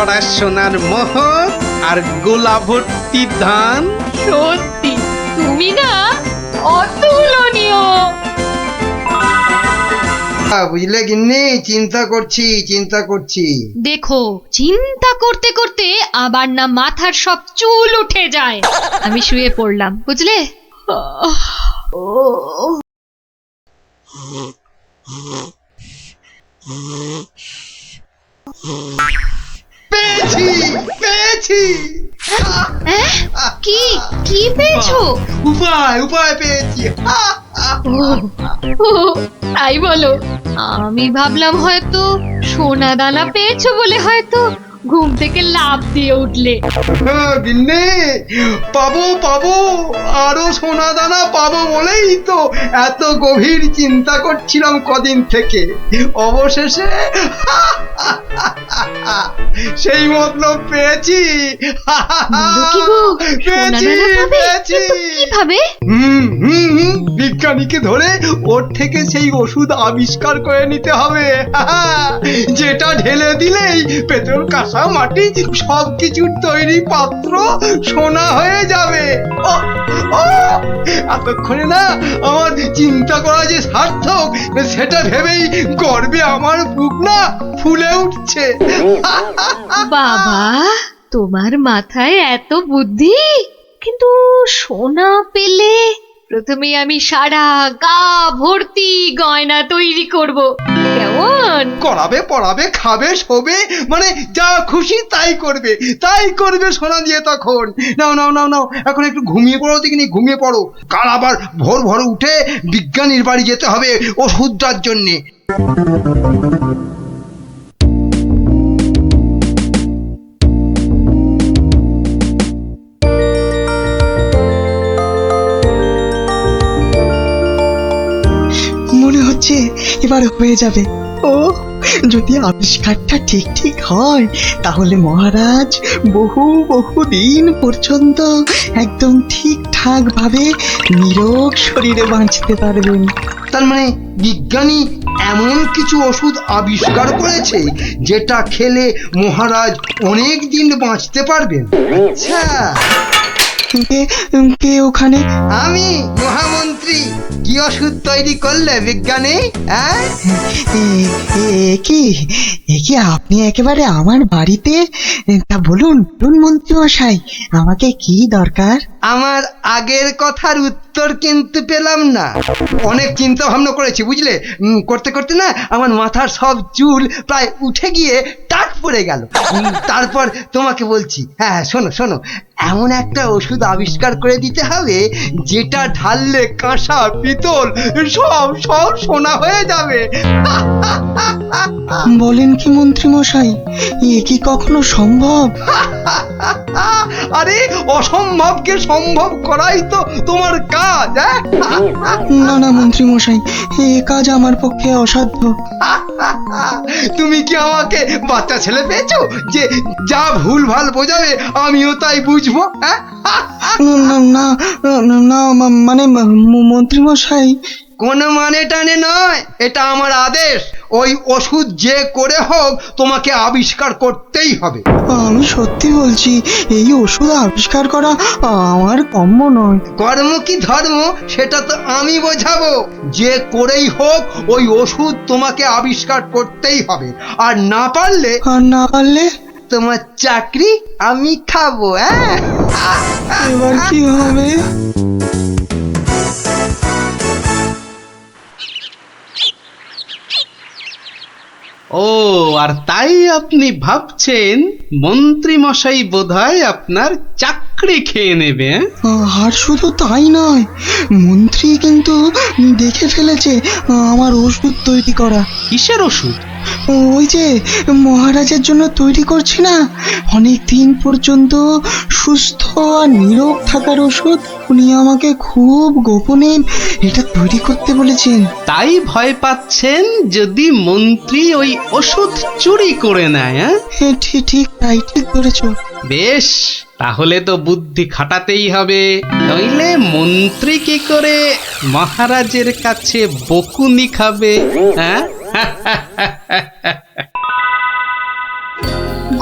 করা সোনার মোহর আর গোলা ভর্তি ধান। সত্যি তুমি না অতুলনীয়। বুঝলে গিন্নি, চিন্তা করছি। দেখো, চিন্তা করতে করতে আবার না মাথার সব চুল উঠে যায়। আমি শুয়ে পড়লাম, বুঝলে? পেয়েছি। কি কি পেয়েছো? উপায় পেয়েছি। ও, তাই বলো? আমি ভাবলাম হয়তো সোনা দানা পেয়েছো বলে হয়তো ঘুম থেকে লাফ দিয়ে উঠলে। গিন্নি, পাবো আরো সোনা দানা পাবো বলেই তো এত গভীর চিন্তা করছিলাম কদিন থেকে। অবশেষে সেই মতলব পেয়েছি। পেয়েছি। কিভাবে? বিজ্ঞানীকে ধরে ওর থেকে সেই ওষুধ আবিষ্কার করে নিতে হবে, যেটা ঢেলে দিলেই পেট্রোল কাঁসা মাটি সবকিছুর তৈরি পাত্র সোনা হয়ে যাবে। এতক্ষণে না আমার চিন্তা করা যে সার্থক সেটা ভেবেই গর্বে আমার বুক না ফুলে উঠছে। বাবা, তোমার মাথায় এত বুদ্ধি! কিন্তু সোনা পেলে প্রথমে আমি সারা গা ভর্তি গয়না তৈরি করব। কেমন? করাবে, পড়াবে, খাবে, শোবে, মানে যা খুশি তাই করবে সোনা দিয়ে। তখন নাও এখন একটু ঘুমিয়ে পড়ো দেখিনি, ঘুমিয়ে পড়ো। কাল আবার ভোর উঠে বিজ্ঞানীর বাড়ি যেতে হবে ওষুধটার জন্যে। মনে হচ্ছে এবার হয়ে যাবে। ও, যদি আবিষ্কারটা ঠিক হয় তাহলে মহারাজ বহু দিন পর্যন্ত একদম ঠিকঠাক ভাবে নিরোগ শরীরে বাঁচতে পারবেন। তার মানে বিজ্ঞানী এমন কিছু ওষুধ আবিষ্কার করেছে যেটা খেলে মহারাজ অনেক দিন বাঁচতে পারবেন। আচ্ছা, কে ওখানে? আমি মহামন্ত্রী। কি ওষুধ তৈরি করলে বিজ্ঞানী? কি আপনি একেবারে আমার বাড়িতে? তা বলুন মন্ত্রী মশাই, আমাকে কি দরকার? আমার আগের কথার উত্তর কিন্তু পেলাম না। অনেক চিন্তা ভাবনা করেছি বুঝলে। করতে না আমার মাথার সব চুল প্রায় উঠে গিয়ে টাক পড়ে গেল। তারপর তোমাকে বলছি, হ্যাঁ শোনো, এমন একটা ওষুধ আবিষ্কার করে দিতে হবে যেটা ঢাললে কাঁসা পিতল সব সোনা হয়ে যাবে। বলেন কি মন্ত্রী মশাই, এ কি কখনো সম্ভব? আরে অসম্ভবকে সম্ভব করাই তো তোমার কাজ। না মন্ত্রী মশাই, এ কাজ আমার পক্ষে অসাধ্য। তুমি কি আমাকে বাচ্চা ছেলে পেয়েছো যে যা ভুল ভাল বোঝাবে আমিও তাই বুঝবো? না মানে মন্ত্রী মশাই, কোনো মানে টানে নয়, এটা আমার আদেশ। ওই ওষুধ যে করে হোক তোমাকে আবিষ্কার করতেই হবে। আমি সত্যি বলছি, এই ওষুধ আবিষ্কার করা আমার কম্য নয়। কর্ম কি ধর্ম সেটা তো আমি বোঝাবো। যে করেই হোক ওই ওষুধ তোমাকে আবিষ্কার করতেই হবে। আর না পারলে তোমার চাকরি আমি খাবো। এবার কি হবে? ও, আর তাই আপনি ভাবছেন মন্ত্রী মশাই বোধহয় আপনার চাকরি খেয়ে নেবে? আর শুধু তাই নয়, মন্ত্রী কিন্তু দেখে ফেলেছে আমার ওষুধ তৈরি করা। কিসের ওষুধ? ওই যে মহারাজের জন্য তৈরি করছি না, অনেক দিন পর্যন্ত সুস্থ আর নীরব থাকার ওষুধ। উনি আমাকে খুব গোপনে এটা তৈরি করতে বলেছেন। তাই ভয় পাচ্ছেন যদি মন্ত্রী ওই ওষুধ চুরি করে নেয়? ঠিক তাই, ঠিক ধরেছ। বেশ, তাহলে তো বুদ্ধি খাটাতেই হবে, নইলে মন্ত্রী কি করে মহারাজের কাছে বকুনি খাবে?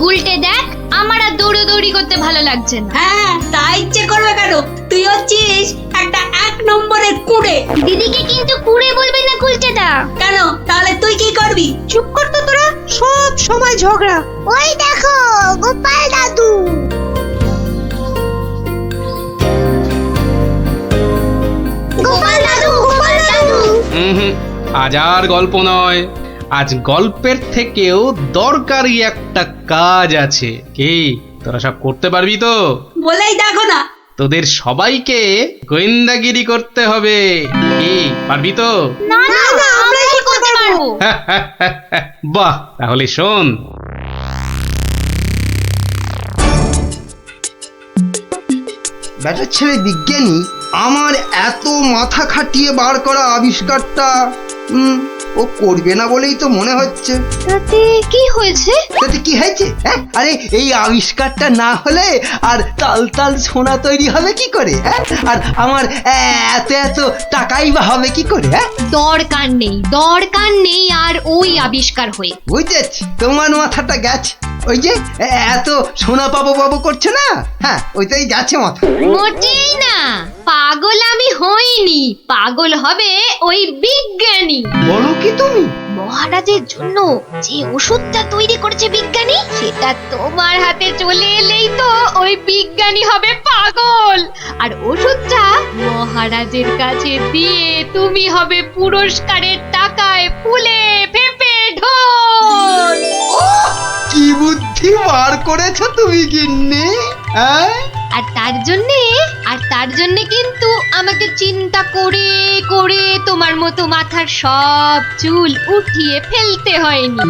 গুলটে দেখ, আমার আর দৌড়ি করতে ভালো লাগছে না। হ্যাঁ, তা ইচ্ছে করবে কেন? তুই হচ্ছিস একটা 1 নম্বরের কুড়ে। দিদিকে কিন্তু কুড়ে বলবি না গুলটেদা। কেন? তাহলে তুই কি করবি? চুপ কর তো তোরা, সব সময় ঝগড়া। ওই দেখো গোপাল দাদু। গোপাল দাদু, গোপাল দাদু। হুম, আজ আর গল্প নয়, আজ গল্পের থেকেও দরকারি একটা কাজ আছে। কি তোরা সব করতে পারবি তো? বলেই দেখো না। তোদের সবাইকে গোয়েন্দাগিরি করতে হবে। কি পারবি তো? না না, আমরা কি করতে পারবো? বাহ, তাহলে শোন। ব্যাটার ছেলে বিজ্ঞানী আমার এত মাথা খাটিয়ে বার করা আবিষ্কারটা ও করবে না বলেই তো মনে হচ্ছে। তাতে কি হয়েছে? তাতে কি হয়েছে? হ্যাঁ, আরে এই আবিষ্কারটা না হলে আর তাল তাল সোনা তৈরি হবে কি করে? হ্যাঁ, আর আমার এত এত টাকাই বা হবে কি করে? হ্যাঁ, দরকার নেই আর ওই আবিষ্কার হয়ে। বুঝেছি, তোমার মাথাটা গেছে। ওই যে এত সোনা পাবো করছে না, হ্যাঁ ওইটাই গেছে মাথা। মোটেই না, পাগল আমি হইনি, পাগল হবে ওই বিজ্ঞানী। বলো কি তুমি? মহারাজের জন্য যে ওষুধটা তৈরি করেছে বিজ্ঞানী, সেটা তোমার হাতে চলে এলেই তো ওই বিজ্ঞানী হবে পাগল, আর ওষুধটা মহারাজের কাছে দিয়ে তুমি হবে পুরস্কারের টাকায় ফুলে ফেপে ঢোল। কি বুদ্ধি বার করেছো তুমি গিন্নি! হ্যাঁ, আর তার জন্যে কিন্তু আমাকে চিন্তা করে করে তোমার মতো মাথার সব চুল উঠিয়ে ফেলতে হয়নি।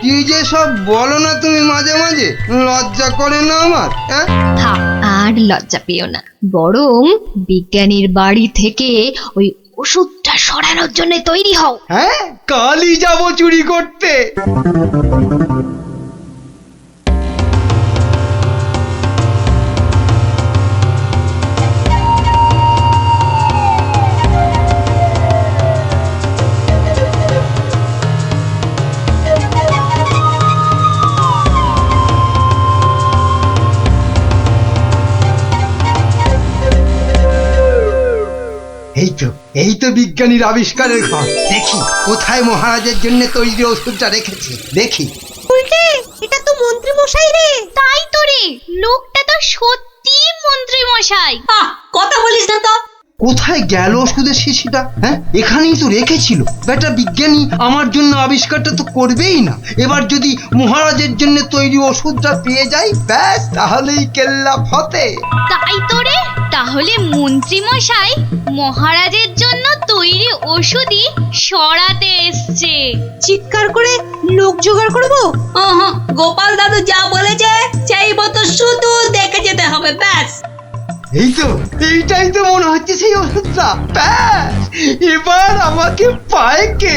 কি যে সব বলো না তুমি মাঝে মাঝে, লজ্জা করে না আমার? হ্যাঁ, থাক, আর লজ্জা পেও না, বরং বিজ্ঞানীর বাড়ি থেকে ওই ওষুধটা সরানোর জন্য তৈরি হও। হ্যাঁ, কালই যাবো চুরি করতে। এই তো বিজ্ঞানীর আবিষ্কারের ঘর। দেখি কোথায় মহারাজের জন্য তৈরি ওষুধটা রেখেছি, দেখি। উল্টে, এটা তো মন্ত্রী মশাই রে। তাই তো রে, লোকটা তো সত্যি মন্ত্রী মশাই। কথা বলিস না তো। কোথায় গেল ওষুধের শিশিটা? হ্যাঁ, এখানেই তো রেখেছিল। বেটা বিজ্ঞানী আমার জন্য আবিষ্কারটা তো করবেই না। এবার যদি মহারাজের জন্য তৈরি ওষুধটা পেয়ে যাই, ব্যাস তাহলেই কেল্লা ফতে। তাই তো রে, তাহলে মন্ত্রী মশাই মহারাজের জন্য তৈরি ওষুধই সরাতে এসছে। চিৎকার করে লোক জোগাড় করবো। গোপাল দাদু যা বলেছে সেই মতো শুধু দেখে যেতে হবে, ব্যাস। এই তো, এইটাই তো মনে হচ্ছে সেই ওষুধটা। ব্যাস, এবার আমাকে পায় কে?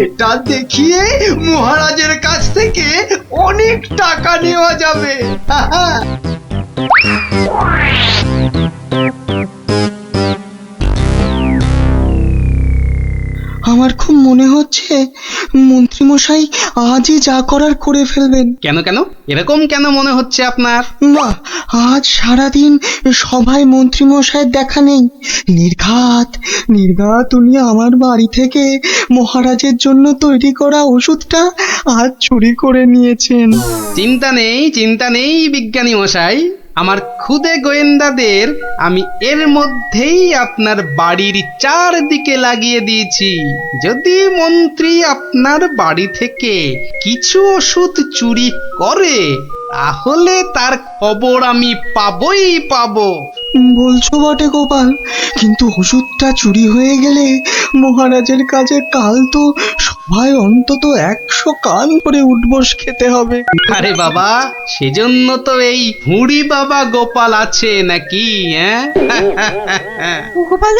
এটা দেখিয়ে মহারাজের কাছ থেকে অনেক টাকা নেওয়া যাবে। আমার খুব মনে হচ্ছে মন্ত্রীমশাই আজই যা করার করে ফেলবেন। কেন কেন এরকম কেন মনে হচ্ছে আপনার? বাহ, আজ সারাদিন সভায় মন্ত্রীমশাইয়ের দেখা নেই। নির্ঘাত উনি আমার বাড়ি থেকে মহারাজের জন্য তৈরি করা ওষুধটা আজ চুরি করে নিয়েছেন। চিন্তা নেই বিজ্ঞানী মশাই, আমার খুদে গোয়েন্দাদের আমি এর মধ্যেই আপনার বাড়ির চারদিকে লাগিয়ে দিয়েছি। যদি মন্ত্রী আপনার বাড়ি থেকে কিছু ওষুধ চুরি করে, তাহলে তার খবর আমি পাবই পাবো। বলছো বটে গোপাল, কিন্তু ওষুধটা চুরি হয়ে গেলে মহারাজের কাছে কাল তো সবাই অন্তত 100 কান করে উঠবস খেতে হবে। আরে বাবা, সেজন্য তো এই হুড়ি বাবা গোপাল আছে নাকি? হ্যাঁ, গোপাল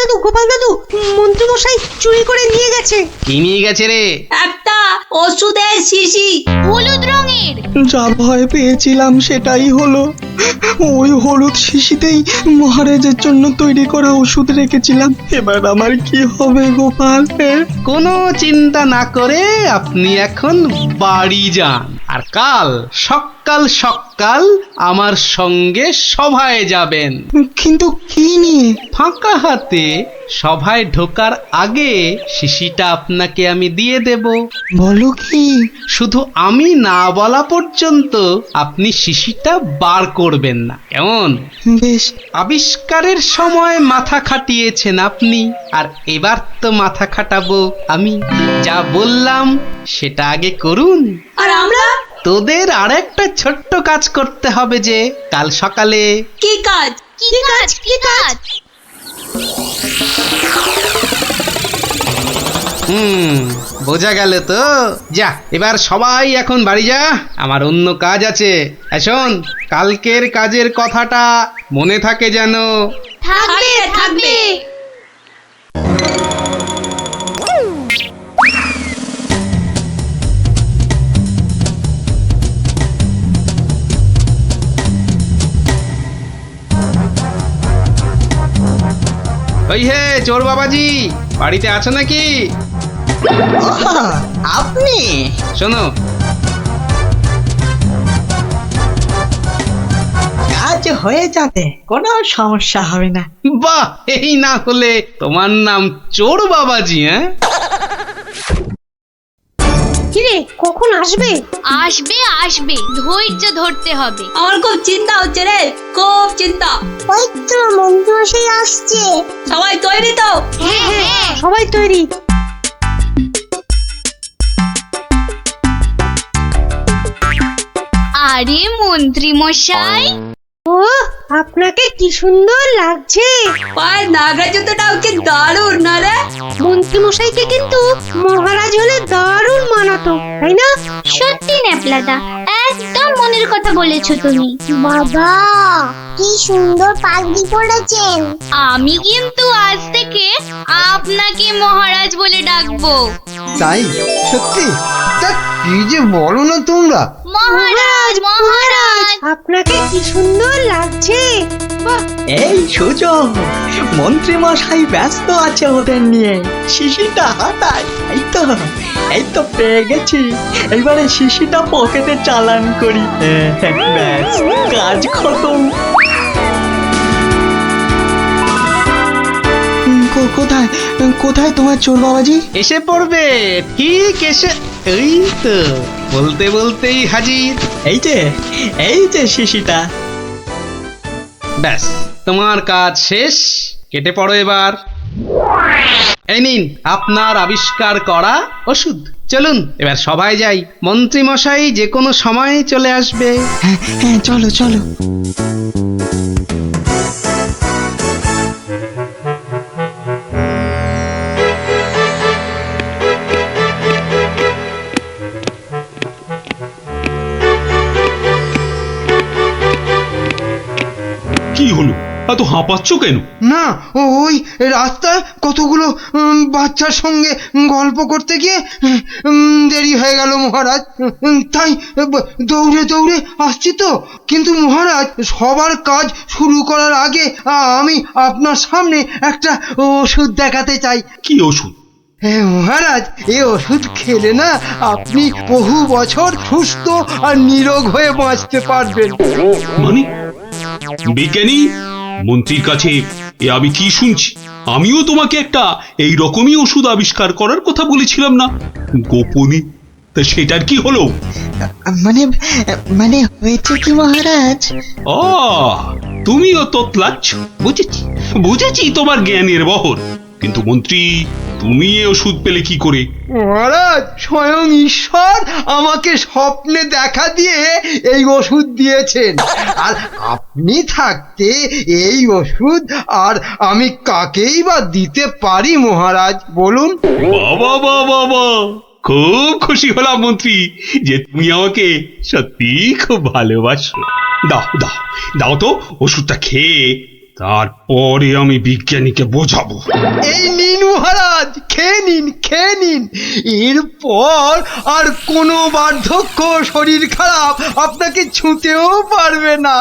দাদু, মন্ত্রী মশাই চুরি করে নিয়ে গেছে। কি নিয়ে গেছে রে? একটা ওষুধের শিশি। হলুদ রঙের। যা ভয় পেয়েছিলাম সেটাই হলো। ওই হলুদ শিশিতেই মহারাজের জন্য তৈরি করা ওষুধ রেখেছিলাম। এবার আমার কি হবে গোপাল? কোনো চিন্তা না করে আপনি এখন বাড়ি যান, আর কাল সকাল সকাল আমার সঙ্গে সভায় যাবেন। কিন্তু কি নিয়ে? ফাঁকা হাতে সভায় ঢোকার আগে শিশিটা আপনাকে আমি দিয়ে দেব। বলো কি? শুধু আমি না বলা পর্যন্ত আপনি শিশিটা বার করবেন না, কেমন? বেশ। আবিষ্কারের সময় মাথা খাটিয়েছেন আপনি, আর এবার তো মাথা খাটাবো আমি। যা বললাম সেটা আগে করুন। আর আমরা? তোদের আরেকটা ছোট্ট কাজ করতে হবে, যে কাল সকালে। কি কাজ? কি কাজ? কি কাজ? বোঝা গেল তো? যা, এবার সবাই এখন বাড়ি যা, আমার অন্য কাজ আছে। শোন, কালকের কাজের কথাটা মনে থাকে যেন। থাকবে থাকবে। ওই হে চোর বাবাজি, বাড়িতে আছো নাকি? আপনি? শোনো, কাজ হয়ে যাবে, কোনো সমস্যা হবে না। বাহ, এই না হলে তোমার নাম চোর বাবাজি? হ্যাঁ, কিরে কখন আসবে? আসবে আসবে, ধৈর্য ধরতে হবে। আমার খুব চিন্তা হচ্ছে রে, খুব চিন্তা। ওই তো মন্ত্রীমশাই আসছে। সবাই তৈরি তো? হ্যাঁ হ্যাঁ। সবাই তৈরি। আরে মন্ত্রী মশাই, ও আপনাকে কি সুন্দর লাগছে। পায়ের নাগরা জুতোটাও কি দারুণ না রে? মন্ত্রী মশাইকে কিন্তু মহারাজ হলে দারুণ মানাতো, তাই না? সত্যি ন্যাপলাদা, একদম মনের কথা বলেছো তুমি। বাবা কি সুন্দর পাগড়ি পরেছেন। আমি কিন্তু আজ থেকে আপনাকে মহারাজ বলে ডাকবো। তাই? সত্যি? তা কি যে বলো না তোমরা। মহারাজ মহারাজ। আপনাকে কি সুন্দর লাগছে। এই সুযোগ, মন্ত্রী মশাই ব্যস্ত আছে ওদের নিয়ে, শিশিটা হাতায়। এই তো পেয়ে গেছি। এবারে শিশিটা পকেটে চালান করি। ব্যাস, কাজ খতম। কোথায় কোথায় তোমার চোর বাবাজি? এসে পড়বে, ঠিক এসে। এই তো বলতে বলতেই হাজির। এই যে শিশিটা। ব্যাস, তোমার কাজ শেষ, কেটে পড়ো এবার। এই নিন আপনার আবিষ্কার করা ওষুধ। চলুন এবার সবাই যাই, মন্ত্রী মশাই যে কোনো সময় চলে আসবে। হ্যাঁ, চলো চলো। কি হলো, এত হাঁপাচ্ছ কেন? না, ওই রাস্তায় কতগুলো বাচ্চার সঙ্গে গল্প করতে গিয়ে দেরি হয়ে গেল মহারাজ। তাই দৌড়ে দৌড়ে আসছি তো। কিন্তু মহারাজ, সবার কাজ শুরু করার আগে আমি আপনার সামনে একটা ওষুধ দেখাতে চাই। কি ওষুধ? হ্যাঁ মহারাজ, এই ওষুধ খেলে না আপনি বহু বছর সুস্থ আর নিরোগ হয়ে বাঁচতে পারবেন। মানে বিজ্ঞানী মন্ত্রীর কাছে এ আমি কি শুনছি? আমিও তোমাকে একটা এই রকমই ওষুধ আবিষ্কার করার কথা বলেছিলাম না গোপনে? তা সেটার কি হলো? মানে হয়েছে কি মহারাজ? ও, তুমিও তোতলাচ্ছ। বুঝেছি তোমার জ্ঞানের বহর। কিন্তু মন্ত্রী, তুমি এ ওষুধ পেলে কি করে? মহারাজ, স্বয়ং ঈশ্বর আমাকে স্বপ্নে দেখা দিয়ে এই ওষুধ দিয়েছেন। আর আপনি থাকতে এই ওষুধ আর আমি কাকেই বা দিতে পারি মহারাজ, বলুন? বাবা বাবা বাবা, খুব খুশি হলাম মন্ত্রী যে তুমি আমাকে সত্যি খুব ভালোবাসো। দাও দাও দাও তো ওষুধটা খেয়ে তারপরে আমি বিজ্ঞানীকে বোঝাবো। এই নিন মহারাজ, খেয়ে নিন। এরপর আর কোনো বার্ধক্য শরীর খারাপ আপনাকে ছুঁতেও পারবে না।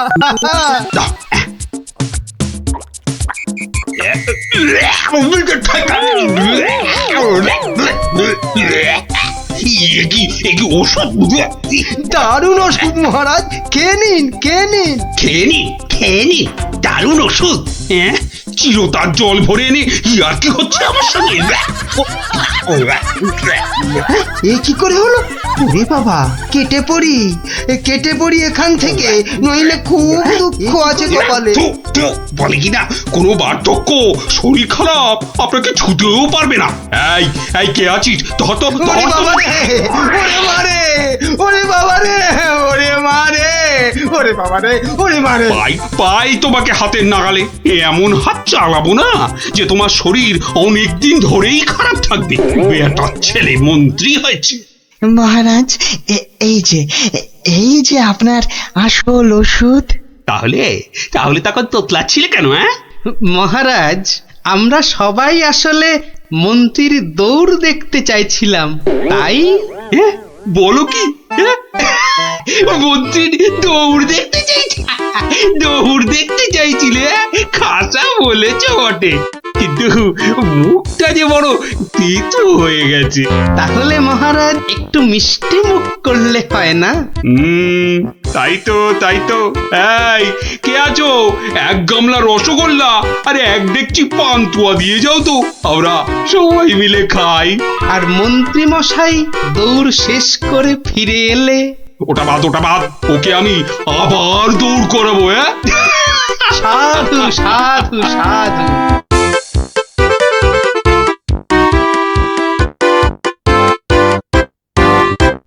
দারুণ ওষুধ মহারাজ, খেয়ে নিন। খেয়ে নি দারুণ ওষুধ। হ্যাঁ, চিরতার জল ভরে এনে আর কি হচ্ছে আমার সঙ্গে? এ কি করে হলো? ওরে বাবা, কেটে পড়ি এখান থেকে, নইলে খুব দুঃখ আছে কপালে। বলে কিনা কোনো বার্ধক্য শরীর খারাপ আপনাকে ছুতেও পারবে না। এই কে আছিস? ধর তো, ওরে বাবা রে, ওরে মারে। পাই তোমাকে হাতের নাগালে। এমন হাত চালাবো না যে তোমার শরীর অনেক দিন ধরেই খারাপ থাকবে। বেটা ছেলে মন্ত্রী হয়েছে। মহারাজ, এই যে আপনার আসল ওষুধ। তাহলে তখন তোতলাচ্ছিলে কেন? মহারাজ, আমরা সবাই আসলে মন্ত্রীর দৌড় দেখতে চাইছিলাম, তাই। বলো কি? মন্ত্রীর দৌড় দেখতে চাইছিলে? খাসা বলেছ বটে, কিন্তু মুখটা যে বড় তিতো হয়ে গেছে। তাহলে মহারাজ একটু মিষ্টি মুখ করলে হয় না? তাই তো। এই কে আছো? এক গামলা রসগোল্লা আর এক ডেকচি পান্তুয়া দিয়ে যাও তো, আমরা সবাই মিলে খাই। আর মন্ত্রী মশাই দৌড় শেষ করে ফিরে এলে? ওটা বাদ, ওকে আমি আবার দৌড় করাবো। সাধু।